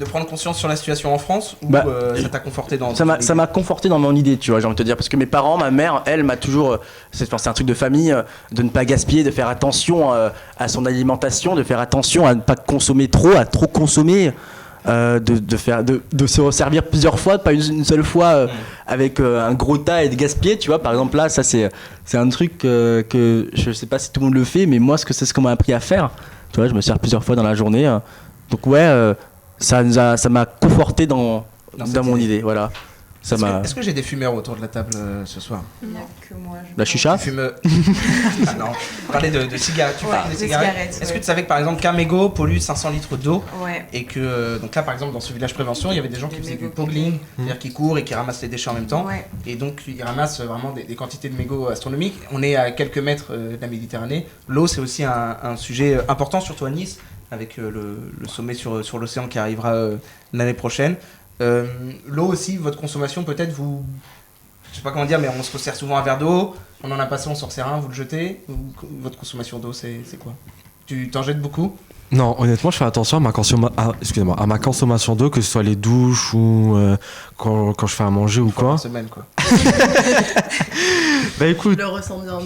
sur la situation en France, ou ça t'a conforté dans... Ça m'a conforté dans mon idée, tu vois, j'ai envie de te dire, parce que mes parents, ma mère, elle m'a toujours... C'est un truc de famille, de ne pas gaspiller, de faire attention à son alimentation, de faire attention à ne pas consommer trop, à trop consommer, de se resservir plusieurs fois, pas une seule fois avec un gros tas et de gaspiller, tu vois. Par exemple là, ça c'est un truc que je sais pas si tout le monde le fait, mais moi c'est ce qu'on m'a appris à faire. Tu vois, je me sers plusieurs fois dans la journée. Donc ouais, ça m'a conforté dans mon idée, voilà. Est-ce que j'ai des fumeurs autour de la table ce soir? Non, que moi. La chicha? Tu fumes... Ah non, parler de cigarettes. Tu fumes des cigarettes. Est-ce que tu savais que par exemple qu'un mégot pollue 500 litres d'eau? Ouais. Et que, donc là par exemple dans ce village prévention, il y avait des gens qui faisaient du pogling, c'est-à-dire qui courent et qui ramassent les déchets en même temps. Ouais. Et donc ils ramassent vraiment des quantités de mégots astronomiques. On est à quelques mètres de la Méditerranée. L'eau c'est aussi un sujet important, surtout à Nice, avec le sommet sur l'océan qui arrivera l'année prochaine. L'eau aussi, votre consommation peut-être, je sais pas comment dire, mais on se resserre souvent un verre d'eau, on en a passé, on s'en resserre un, vous le jetez. Votre consommation d'eau c'est quoi? Tu t'en jettes beaucoup? Non, honnêtement, je fais attention à ma consommation d'eau, que ce soit les douches ou quand je fais à manger ou quoi. Par semaine, quoi. Bah écoute, le ressens bien.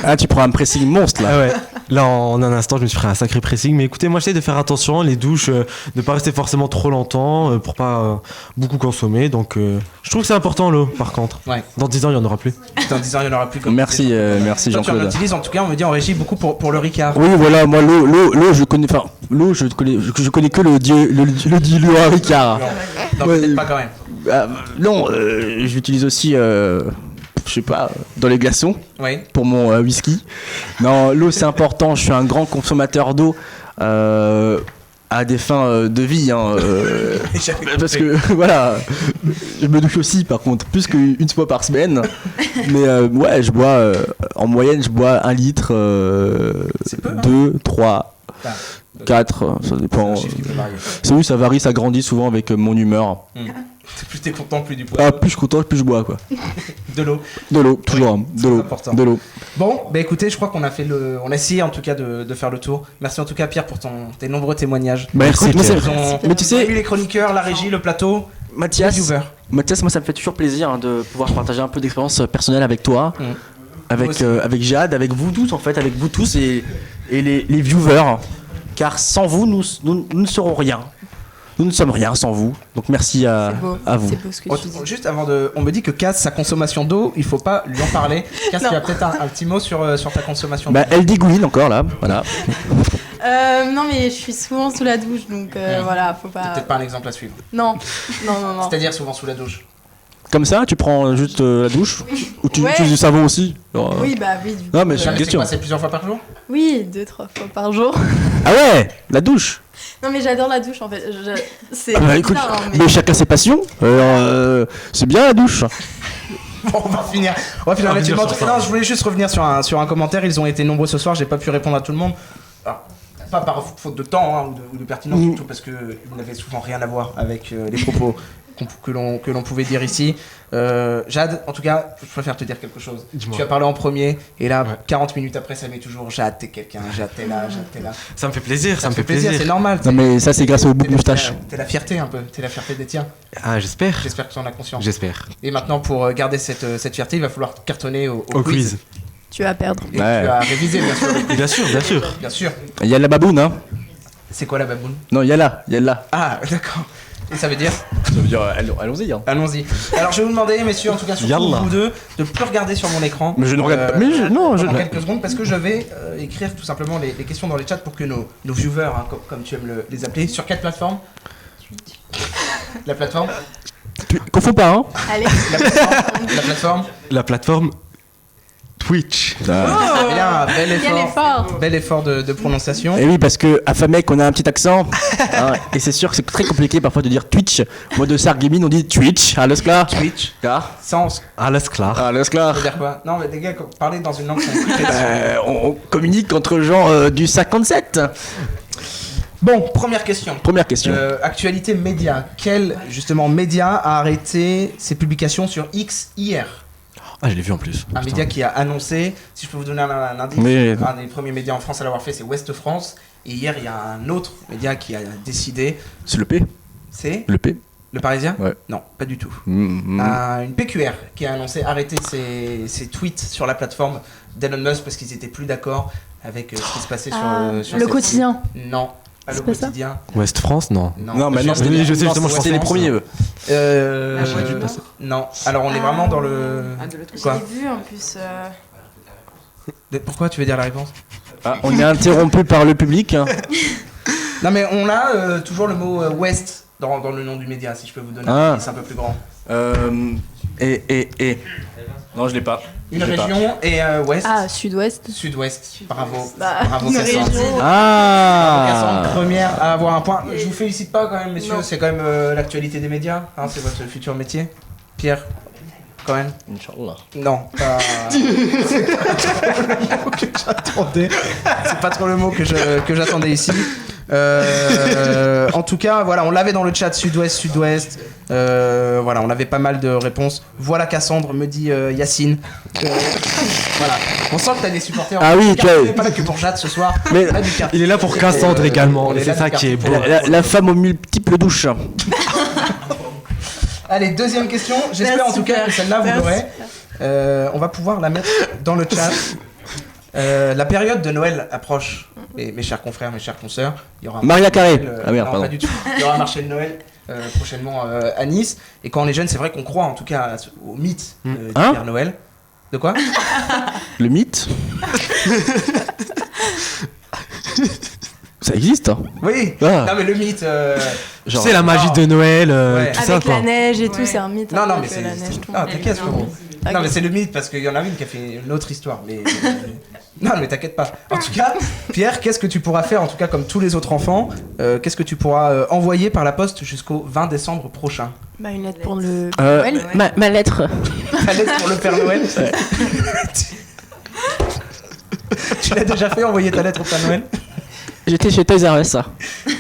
Ah, tu prends un pressing monstre là. ah ouais. Là, en un instant, je me suis pris un sacré pressing. Mais écoutez, moi, j'essaie de faire attention. Les douches, ne pas rester forcément trop longtemps pour pas beaucoup consommer. Donc, je trouve que c'est important l'eau, par contre. Ouais. Dans 10 ans, il n'y en aura plus. Dans 10 ans, il n'y en aura plus. Comme Merci, merci toi, tu en Jean-Claude. utilises, en tout cas, on me dit en régie beaucoup pour le Ricard. Oui, voilà, moi l'eau, je connais, enfin l'eau, je connais que le diluant Ricard. Non, Ouais. peut-être pas quand même. Non, j'utilise aussi, je sais pas, dans les glaçons Oui. pour mon whisky. Non, l'eau c'est important. Je suis un grand consommateur d'eau. À des fins de vie, hein, parce que voilà, je me douche aussi par contre plus qu'une fois par semaine, mais ouais, je bois en moyenne, je bois 1 litre, C'est peu, hein. 2, 3, Ah, 4, ça dépend. C'est un chiffre qui peut varier. C'est oui, ça varie, ça grandit souvent avec mon humeur. Plus t'es content, plus du poids. Ah, plus je suis content, plus je bois quoi. De l'eau. De l'eau, toujours, hein, c'est de l'eau, important. de l'eau. Bon, bah écoutez, je crois qu'on a fait on a essayé en tout cas de faire le tour. Merci en tout cas Pierre pour tes nombreux témoignages. Bah, Merci, écoute, moi, Pierre. mais tu sais, les chroniqueurs, la régie, le plateau, les Mathias, viewers. moi ça me fait toujours plaisir hein, de pouvoir partager un peu d'expérience personnelle avec toi, Moi avec, aussi. avec Jade, avec vous tous en fait, avec vous tous et les viewers. Car sans vous, nous ne serons rien. Nous ne sommes rien sans vous. Donc merci à vous. C'est beau ce que tu dis. Juste avant on me dit que Cass, sa consommation d'eau, il faut pas lui en parler. Cass, Non. tu as peut-être un petit mot sur ta consommation d'eau. Bah, elle dégouline encore là, voilà. Non, mais je suis souvent sous la douche, donc voilà, faut pas. Peut-être pas un exemple à suivre. Non. C'est-à-dire souvent sous la douche. Comme ça, tu prends juste la douche ou tu Ouais. utilises du savon aussi genre, Oui, bah oui. Du Non, coup, mais j'ai une C'est question. quoi, c'est plusieurs fois par jour? Oui, 2-3 fois par jour. Ah ouais, la douche. Non, mais j'adore la douche en fait. C'est Ah bah, écoute, bizarre, hein, mais chacun ses passions. C'est bien la douche. Bon, on va finir là-dessus. Non, je voulais juste revenir sur un commentaire. Ils ont été nombreux ce soir, j'ai pas pu répondre à tout le monde. Alors, pas par faute de temps hein, ou de pertinence, surtout parce qu'ils n'avaient souvent rien à voir avec les propos que l'on pouvait dire ici. Jade, en tout cas, je préfère te dire quelque chose. Dis-moi. Tu as parlé en premier, et là, Ouais. 40 minutes après, ça met toujours Jade, t'es quelqu'un, Jade, t'es là, Jade, t'es là. Ça me fait plaisir, Ça me fait plaisir, c'est normal. Non mais ça c'est grâce au bout de moustache. T'es la fierté un peu, t'es la fierté des tiens. Ah, j'espère. J'espère que tu en as conscience. J'espère. Et maintenant, pour garder cette fierté, il va falloir cartonner au Au quiz. Tu vas perdre. Et Ouais. tu as révisé, bien sûr. Bien sûr, bien sûr. Bien sûr. Il y a la baboune hein. C'est quoi la baboune? Non, il y a là. Ah, d'accord. Et ça veut dire? Ça veut dire allons-y hein. Allons-y. Alors, je vais vous demander, messieurs, en tout cas, surtout Yallah. vous deux, de plus regarder sur mon écran. Mais je ne regarde pas. Mais non, pendant quelques secondes, parce que je vais écrire tout simplement les questions dans les chats pour que nos viewers, hein, comme tu aimes les appeler, sur quelle plateforme? La plateforme? Confonds pas hein. Allez. La plateforme? La plateforme Twitch. Ah, bien, bel Quel effort. effort. Bel effort de prononciation. Et oui, parce que à Famec, on a un petit accent. Hein, et c'est sûr que c'est très compliqué parfois de dire Twitch. Moi, de Sargaming, on dit Twitch. Alles klar. Twitch. Klar. Sans. Alles klar. Alles Ça klar. veut dire quoi? Non, mais les gars, parler dans une langue sans écouter. On communique entre gens du 57. Bon, première question. Première question. Actualité média. Quel, justement, média a arrêté ses publications sur X hier? Ah, je l'ai vu en plus. Un Putain. média qui a annoncé, si je peux vous donner un indice, Oui. un des premiers médias en France à l'avoir fait, c'est Ouest France. Et hier, il y a un autre média qui a décidé, C'est le P. c'est Le P. Le Parisien? Ouais. Non, pas du tout. Mm. Une PQR qui a annoncé arrêter ses tweets sur la plateforme d'Elon Musk parce qu'ils étaient plus d'accord avec ce qui se passait sur Le cette- quotidien. Non, pas le C'est pas ça quotidien. Ouest France, non. Non, mais non, je sais, justement, je c'est pensais les à ça. premiers. eux. Ah, j'aurais dû passer. Non, alors on est vraiment dans le. Ah, de l'autre côté. Quoi? J'ai vu en plus. Pourquoi tu veux dire la réponse? Ah, on est interrompu par le public. Hein. Non, mais on a toujours le mot Ouest dans le nom du média, si je peux vous donner un indice un peu plus grand. Et. Non, je l'ai pas. Une Je l'ai pas. région et Ouest. Ah, sud-ouest. Sud-Ouest. Bravo. Bah, Bravo, une Cassandre. région. Ah. Cassandre, première à avoir un point. Je vous félicite pas quand même, messieurs. Non. C'est quand même l'actualité des médias. Hein, c'est votre futur métier. Pierre, quand même. Inch'Allah. Non, pas. C'est pas trop le mot que j'attendais. C'est pas trop le mot que j'attendais ici. En tout cas, voilà, on l'avait dans le chat sud-ouest. Voilà, on avait pas mal de réponses. Voilà Cassandre, me dit Yacine. Voilà, on sent que t'as des supporters. Ah oui, tu n'es pas là que pour Jade ce soir. Mais On a du carte. Il est là pour Cassandre également, on est et là c'est ça du qui est carte. beau. la femme aux multiples douches. Allez, deuxième question. J'espère en tout cas que celle-là vous l'aurez. On va pouvoir la mettre dans le chat. La période de Noël approche. Mes chers confrères, mes chères consoeurs, il y aura Maria Carré. Ah Ah merde, non, pardon. pas du tout. Il y aura un marché de Noël prochainement à Nice. Et quand on est jeune, c'est vrai qu'on croit en tout cas au mythe du Hein Père Noël. De quoi? Le mythe. Ça existe, hein. Oui. Ah. Non mais le mythe. Tu Genre- sais, la magie de Noël, Ouais. tout ça Avec quoi. la neige et tout, Ouais. c'est un mythe. Non, un non, peu mais que c'est. la neige tombe. Non, t'inquiète, frérot. Ok. Non, mais c'est le mythe parce qu'il y en a une qui a fait une autre histoire. Mais. Non, mais t'inquiète pas. En tout cas, Pierre, qu'est-ce que tu pourras faire, en tout cas comme tous les autres enfants, qu'est-ce que tu pourras envoyer par la poste jusqu'au 20 décembre prochain? Bah, une lettre pour le Noël. ma lettre. La lettre pour le Père Noël. Tu l'as déjà fait, envoyer ta lettre au Père Noël? J'étais chez Toys R Us, ça.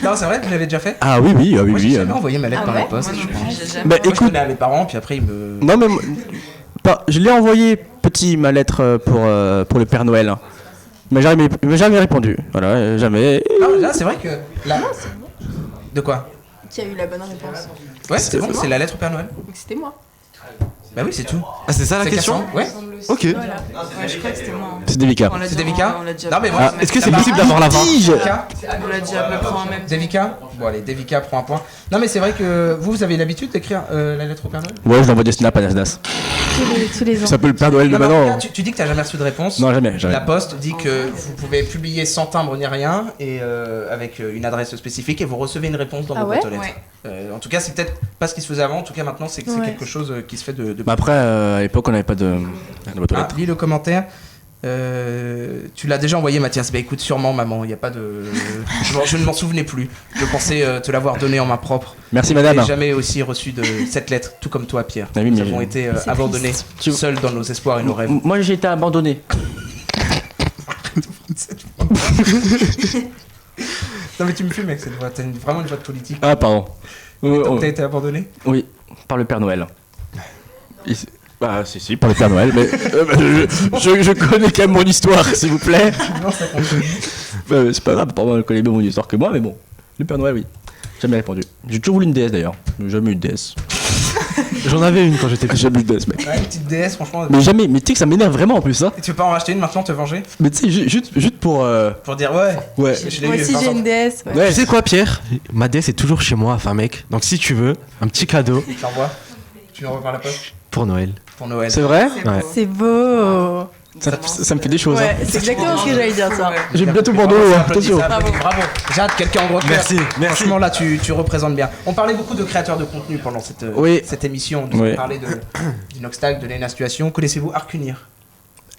Non, c'est vrai, tu l'avais déjà fait? Ah oui, oui, Moi, j'ai jamais envoyé ma lettre Ah par ouais la poste. Moi non je pense. plus, j'ai jamais. Bah Moi, je écoute, donnais à mes parents, puis après, ils me. non mais je l'ai envoyé petit ma lettre pour le Père Noël. Hein. Mais jamais répondu. Voilà, jamais. Non, là, c'est vrai que. Là. De quoi? Qui a eu la bonne réponse? Ouais, c'est bon, c'est la lettre au Père Noël. Donc c'était moi. Bah oui, c'est tout. Ah, c'est ça la C'est question? Cassandre. Ouais. Ok. Voilà. Ouais, je crois que c'était moi. hein. C'est délicat. On l'a C'est déjà- Devika? on l'a déjà- Non, mais Ah, voilà. est-ce que c'est Ça possible va. d'avoir la 20? Devika On l'a déjà à peu près en même temps. Devika. Bon, allez, Devika prend un point. Non, mais c'est vrai que vous avez l'habitude d'écrire la lettre au Père Noël? Ouais, je l'envoie des snaps à Nasdas. Tous les ans. Ça peut le Père Noël de Non, mais en tout maintenant. cas, tu dis que t'as jamais reçu de réponse. Non, jamais, jamais. La Poste dit que vous pouvez publier sans timbre ni rien et avec une adresse spécifique et vous recevez une réponse dans Ah vos ouais boîtes aux lettres. En tout cas, c'est peut-être pas ce qui se faisait avant. En tout cas, maintenant, c'est Ouais. quelque chose qui se fait de. Mais après, à l'époque, on n'avait pas de boîte aux Ah, lettres. lis le commentaire. Tu l'as déjà envoyé, Mathias. Bah écoute, sûrement, maman. Il y a pas de. je ne m'en souvenais plus. Je pensais te l'avoir donné en main propre. Merci Je madame. n'ai jamais aussi reçu de cette lettre, tout comme toi, Pierre. Ah oui, Nous mais- avons été C'est abandonnés, Tu- seuls dans nos espoirs et nos rêves. Moi, j'ai été abandonné. Non mais tu me fumes avec cette voix. T'as vraiment une voix de politique. Ah, pardon. Donc t'as été abandonné? Oui, par le Père Noël. Bah, si, par le Père Noël, mais je connais quand même mon histoire, s'il vous plaît. Non, ça compte. Bah, c'est pas grave, pour moi, elle connaît mieux mon histoire que moi, mais bon. Le Père Noël, oui. Jamais répondu. J'ai toujours voulu une DS d'ailleurs. Mais jamais eu une DS. J'en avais une quand j'étais J'ai jamais eu une DS, mec. Ouais, une petite DS, franchement. Mais jamais, mais tu sais que ça m'énerve vraiment en plus, ça. Et tu veux pas en racheter une maintenant, te venger? Mais tu sais, juste pour. Pour dire ouais. Ouais. Je l'ai Moi eu, aussi par j'ai exemple. une DS. Ouais. Ouais, Tu sais quoi, Pierre? Ma DS est toujours chez moi, enfin, mec. Donc, si tu veux, un petit cadeau Tu l'envoies. Tu l'envoies par la poste pour Noël. pour Noël. c'est vrai C'est Ouais. beau. C'est beau. Ça me fait des choses. Ouais, Hein. c'est exactement ce que j'allais dire ça. Ouais. J'ai bientôt Bravo, Bordeaux, ça hein, applaudit, attention. ça applaudit. Bravo. Jade, quelqu'un en gros cœur. Merci, merci. Franchement, là, tu représentes bien. On parlait beaucoup de créateurs de contenu pendant Oui. cette émission. Oui. On parlait d'Inoxtag, de Lena Situation. Connaissez-vous Arcunir?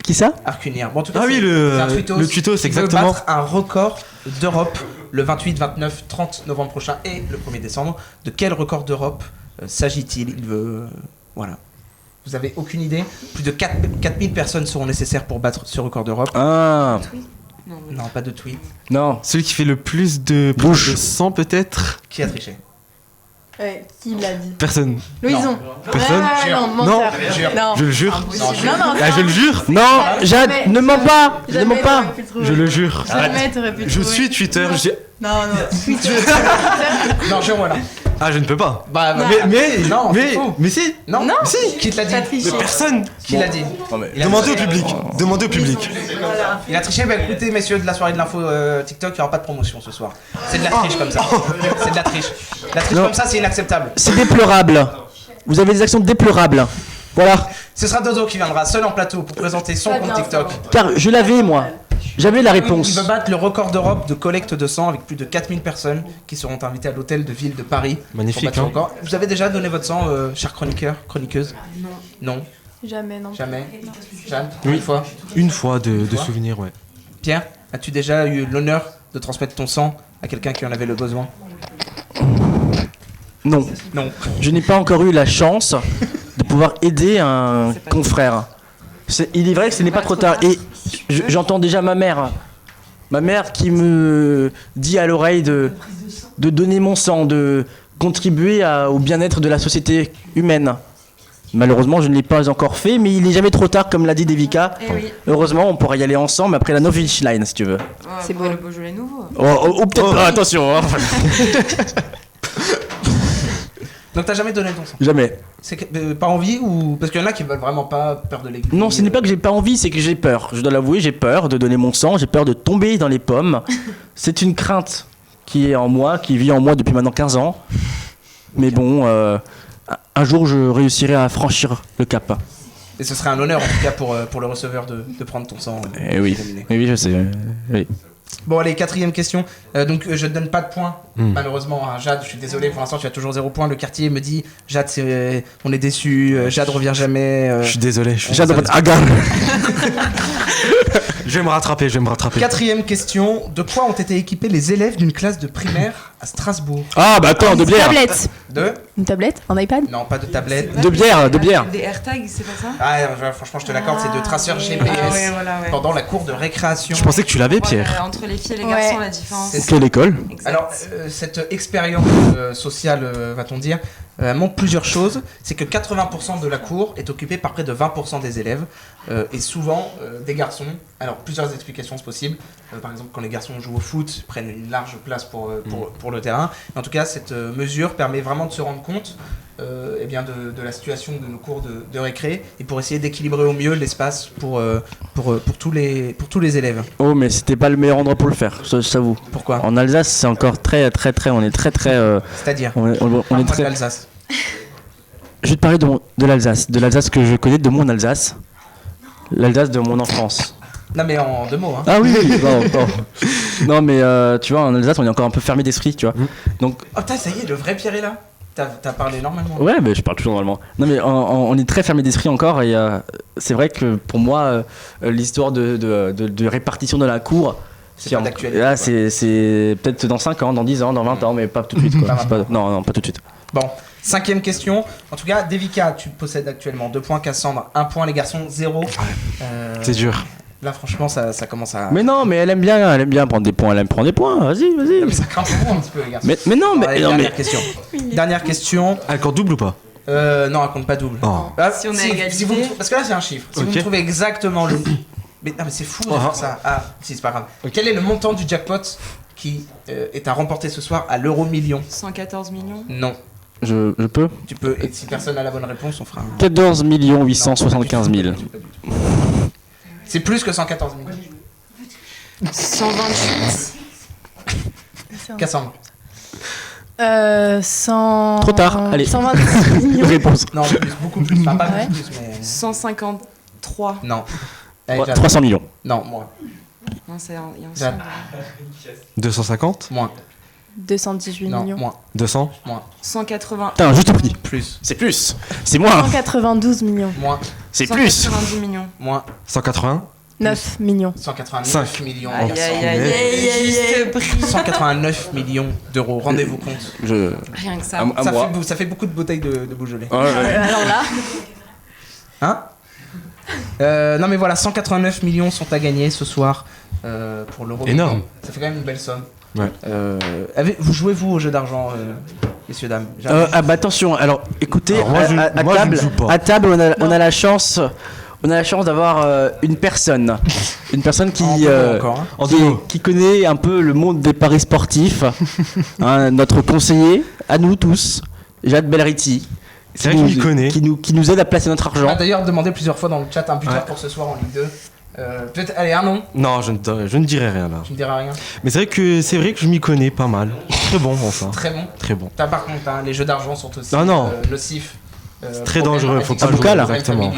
Qui ça? Arcunir. Bon, en tout cas, Ah oui, c'est un tweetos le tuto, c'est qui veut exactement. battre un record d'Europe le 28, 29, 30 novembre prochain et le 1er décembre. De quel record d'Europe s'agit-il? Il veut. Voilà. Vous avez aucune idée? Plus de 4000 personnes seront nécessaires pour battre ce record d'Europe. Ah, Non, Non, pas de tweet. non. Celui qui fait le plus de Bouche. de 100 peut-être? Qui a triché? Ouais, qui l'a dit? Personne. Louison. Personne? Ah, non, Non. menteur. Jure. Non. Je le jure. Non, non, Ah, je le jure. Non, Jade, Jamais. ne mens pas! Ne Jamais mens pas! t'aurais pu le trouver. Je le jure. Jamais t'aurais pu le Je trouver. suis Twitter. Non, non, Twitter. Non, jure, voilà. Ah, je ne peux pas. Bah, Non. Mais non, c'est mais faux. mais si. Non, Non. si. Qui te l'a dit? T'as triché. Personne. Qui l'a dit? Non, mais- Il a Demandez au triché. public. Demandez au public. Il a triché. Bah écoutez, messieurs de la soirée de l'info TikTok, il n'y aura pas de promotion ce soir. C'est de la triche comme ça. C'est de la triche. La triche Non. comme ça, c'est inacceptable. C'est déplorable. Vous avez des actions déplorables. Voilà. Ce sera Dodo qui viendra seul en plateau pour présenter son Très compte bien, TikTok. ça. Car je l'avais, moi. J'avais la Il réponse. veut battre le record d'Europe de collecte de sang avec plus de 4000 personnes qui seront invitées à l'hôtel de ville de Paris. Magnifique, pour battre hein. le record. Vous avez déjà donné votre sang, cher chroniqueur, chroniqueuse? Non. Jamais, non. Jamais. Jeanne? Oui. Une fois. Une fois de fois souvenir, ouais. Pierre, as-tu déjà eu l'honneur de transmettre ton sang à quelqu'un qui en avait le besoin? Non. Non. Je n'ai pas encore eu la chance de pouvoir aider un confrère. Il est vrai que ce n'est pas trop tard. Et j'entends déjà ma mère Ma mère qui me dit à l'oreille de donner mon sang, de contribuer au bien-être de la société humaine. Malheureusement, je ne l'ai pas encore fait, mais il n'est jamais trop tard, comme l'a dit Devika. Eh oui. Heureusement, on pourra y aller ensemble après la No Finish Line, si tu veux. C'est Pour beau. le Beaujolais nouveau. Ou peut-être pas, attention. Hein. Donc t'as jamais donné ton sang? Jamais. C'est pas envie ou parce qu'il y en a qui veulent vraiment pas, peur de l'aiguille. Non, ce n'est pas que j'ai pas envie, c'est que j'ai peur. Je dois l'avouer, j'ai peur de donner mon sang, j'ai peur de tomber dans les pommes. C'est une crainte qui est en moi, qui vit en moi depuis maintenant 15 ans. Mais bon, un jour, je réussirai à franchir le cap. Et ce serait un honneur en tout cas pour le receveur de prendre ton sang. Eh oui. éliminé. Oui, je sais. Oui. Bon allez, 4e question. Donc je ne donne pas de points malheureusement à Jade. Je suis désolé, pour l'instant tu as toujours 0 points. Le quartier me dit Jade, on est déçu. Jade revient jamais. Je suis désolé. Jade, agarre. Je vais me rattraper. 4e question. De quoi ont été équipés les élèves d'une classe de primaire à Strasbourg? Ah, bah attends, de Une bière. tablette. Une tablette? Un iPad? Non, pas de tablette. De bière. Des AirTags, c'est pas ça? Ah, franchement, je te l'accorde, c'est de traceurs GPS Ah ouais, voilà, ouais. pendant la cour de récréation. Je pensais que tu l'avais, Voilà, Pierre. entre les filles et les Ouais. garçons, la différence. C'est Quelle école? Exact. Alors, cette expérience sociale, va-t-on dire, montre plusieurs choses. C'est que 80% de la cour est occupée par près de 20% des élèves, et souvent des garçons. Alors, plusieurs explications possibles. Par exemple, quand les garçons jouent au foot, ils prennent une large place pour le terrain. Mais en tout cas, cette mesure permet vraiment de se rendre compte eh bien de la situation de nos cours de récré et pour essayer d'équilibrer au mieux l'espace pour tous les élèves. Oh, mais c'était pas le meilleur endroit pour le faire, je t'avoue. Pourquoi? En Alsace, c'est encore très, on est très, C'est-à-dire on est Parle-moi de très. l'Alsace. Je vais te parler de l'Alsace que je connais, de mon Alsace, l'Alsace de mon enfance. Non mais en 2 mots. Hein. Ah oui, non. Non, mais tu vois, en Alsace, on est encore un peu fermé d'esprit, tu vois. Donc, Oh putain, ça y est, le vrai Pierre est là. T'as parlé normalement. ouais, mais je parle toujours normalement. Non, mais on est très fermé d'esprit encore, et c'est vrai que pour moi, l'histoire de répartition de la cour, C'est pas d'actualité, là, quoi. c'est peut-être dans 5 ans, dans 10 ans, dans 20 ans, mais pas tout de suite, quoi. Pas C'est pas- maintenant. non, pas tout de suite. Bon, 5e question. En tout cas, Devika, tu possèdes actuellement 2 points, Cassandre 1 point, les garçons 0. C'est dur. Là, franchement, ça commence à. Mais non, mais elle aime bien prendre des points, elle aime prendre des points, vas-y. Non, mais ça craint pour vous un petit peu, les garçons. Mais non, mais. Allez, non, dernière mais... question. Dernière question. Elle compte double ou pas? Non, elle compte pas double. Oh. Ah, Si on est à égalité. vous, parce que là, c'est un chiffre. Si vous Ok. me trouvez exactement le. Mais non, mais c'est fou de Ah. faire ça. Ah, si, c'est pas grave. Quel est le montant du jackpot qui est à remporter ce soir à l'euro million? 114 millions. Non. Je peux Tu peux. Et si personne n'a la bonne réponse, on fera un. 14 875 000. C'est plus que 114 000. 128. Cassandre. 100... Trop tard, allez. 126 millions. Réponse. Non, plus, beaucoup plus. Enfin, pas Ouais. beaucoup plus, mais. 153. Non. Allez, Jade. 300 millions. Non, moins. Non, il y a un Jade. son. 250? Moins. 218 Non, millions. moins. 200? 180. Putain, juste prix. Plus. C'est plus. C'est moins. 192 millions. Moins. C'est plus. 190 millions. Moins. 180? 9 millions. 189 5. millions. Aïe, Merci. aïe, aïe, aïe, aïe, juste prix. 189 millions d'euros. Rendez-vous compte. Rien que ça. À Ça moi. fait beaucoup de bouteilles de Beaujolais. Ouais, ouais. Alors là, Hein non mais voilà, 189 millions sont à gagner ce soir pour l'euro. Énorme. Ça fait quand même une belle somme. Ouais. Vous jouez-vous au jeu d'argent, messieurs, dames? Ah bah attention, alors écoutez, Alors, moi, à je ne table, joue pas. à table on a la chance d'avoir une personne qui, En deux mots encore, hein. En deux mots. qui connaît un peu le monde des paris sportifs, hein, notre conseiller, à nous tous, Jade Belriti. C'est vrai qu'il m'y connaît. Qui nous aide à placer notre On m'a argent. d'ailleurs demandé plusieurs fois dans le chat un buteur Ouais. pour ce soir en Ligue 2. Peut-être, allez, un nom, Non, je ne dirai rien là. tu me diras rien. Mais c'est vrai que je m'y connais pas mal. Très bon, enfin. Très bon. Très bon. Par contre, hein, les jeux d'argent sont aussi Non, non. nocifs. Très dangereux, faut pas jouer, Aboukal, exactement.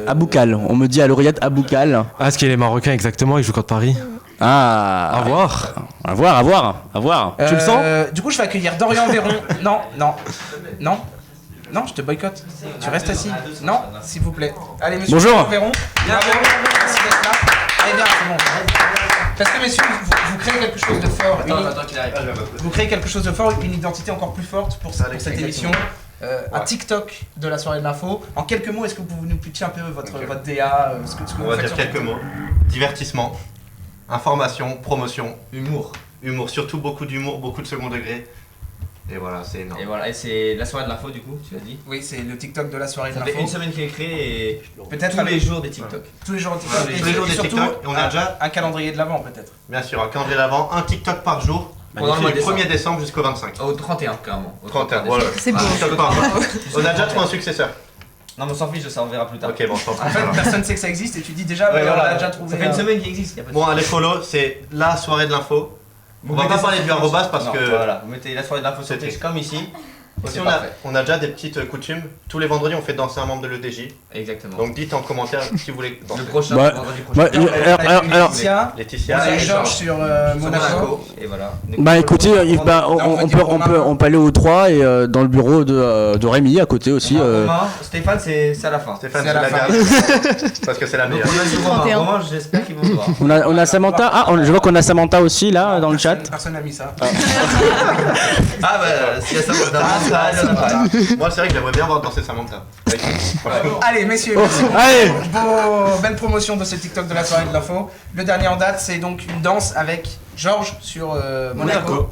Aboukal, on me dit à l'oreillette Aboukal. Ah, est-ce qu'il est marocain exactement? Il joue contre Paris? Ah, À voir. à voir. Tu le sens? Du coup, je vais accueillir Dorian Véron. Non, je te boycotte. Tu restes assis. Non, s'il vous plaît. Allez, monsieur Bonjour. Dorian Véron. Bravo. Merci d'être là. Allez, bien, c'est bon. Parce que, messieurs, vous créez quelque chose de fort. Vous créez quelque chose de fort, une identité encore plus forte pour cette émission. Un TikTok de la soirée de l'info. En quelques mots, est-ce que vous pouvez nous pitcher un peu votre DA, ce que On vous va faites dire sur quelques mots. Divertissement. information, promotion, Humour. humour, surtout beaucoup d'humour, beaucoup de second degré. Et voilà, c'est énorme. Et voilà, et c'est la soirée de l'info du coup, tu l'as dit. Oui, c'est le TikTok de la soirée de Ça fait l'info. une semaine qu'il est créé et Peut-être tous les jours des TikTok. tous les jours de TikTok. Tous les jours des surtout, TikTok, et on a déjà un calendrier de l'avant peut-être. bien sûr un calendrier d'avant, un TikTok par jour, Pendant le mois de du décembre. 1er décembre jusqu'au 25. Au 31 carrément. Au 31, voilà. C'est beau. Un TikTok par jour. On a déjà trouvé un successeur. Non mais on s'en fiche de ça, on verra plus tard. Ok, bon, je t'en En fait, personne ne sait que ça existe et tu dis déjà, Ouais, on voilà. a déjà trouvé. Ça fait une semaine qu'il existe, y a pas de Bon, allez, follow, c'est la soirée de l'info. Vous On va mettez pas ça parler sur du Twitch. arrobase parce Non, que- Voilà, vous mettez la soirée de l'info sur C'était- Twitch comme ici. Aussi, C'est on a, parfait. on a déjà des petites coutumes. Tous les vendredis, on fait danser un membre de l'EDJ. Exactement. Donc dites en commentaire si vous voulez danser. le prochain, Bah, vendredi Bah, prochain. alors, Laetitia, Laetitia, on a et Georges Georges. sur Sur Monaco. Et voilà. bah écoutez, Yves, bah, on va dire on peut aller au 3 et dans le bureau de Rémi à côté aussi. Romain, Stéphane, c'est à la fin. Stéphane, C'est c'est à la la fin. dernière. Parce que c'est la Donc meilleure. on a dit Romain. 31. Romain, j'espère qu'ils vont se voir. On a Samantha. Ah, je vois qu'on a Samantha aussi là dans le chat. Personne n'a mis ça. Ah bah, si y a ça, on a Moi, c'est vrai que j'aimerais bien voir danser Samantha. Avec- Allez, messieurs, merci beaucoup. Allez. Belle promotion de ce TikTok de la soirée de l'info. Le dernier en date, c'est donc une danse avec Georges sur Monaco.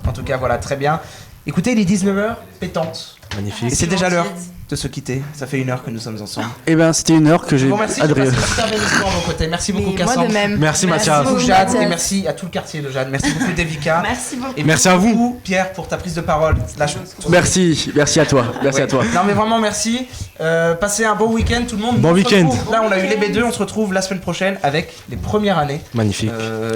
En tout cas, voilà, très bien. Écoutez, il est 19h, pétante. Magnifique. Et c'est déjà l'heure de se quitter. Ça fait 1 heure que nous sommes ensemble. Eh ben, c'était une heure que Je j'ai vous remercie, j'ai adoré. passé une super belle émission à vos côtés. Merci beaucoup, Mais moi Cassandre. de même. Merci, Mathias. Merci beaucoup, beaucoup, Jade, Mathias. et merci à tout le quartier de Jade. Merci beaucoup, Devika. Merci beaucoup. Et Merci à vous. beaucoup, Pierre, pour ta prise de parole. Merci à toi. Merci à toi. Non mais vraiment merci. Passez un bon week-end tout le monde. Bon On se week-end. retrouve- Là on a eu les B2, on se retrouve la semaine prochaine avec les premières années Magnifique.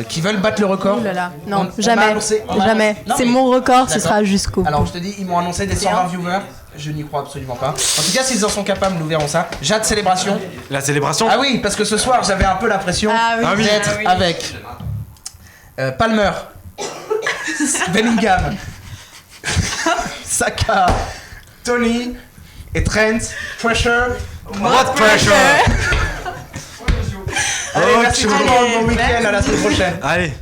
qui veulent battre le record. Oh là là. Non, On a jamais. annoncé- on a Jamais. annoncé- Non, C'est mais- mon record, ce D'accord. sera jusqu'au bout. Alors je te dis, ils m'ont annoncé des 120 viewers. Je n'y crois absolument pas. En tout cas, s'ils en sont capables, nous verrons ça. Jade Célébration. La célébration. Ah oui, parce que ce soir, j'avais un peu l'impression Ah oui. d'être Ah oui. avec Palmer, Bellingham, Saka, Tony et Trent. Pressure. What pressure. Allez, merci tout le monde. Bon week-end. À la semaine prochaine. Allez.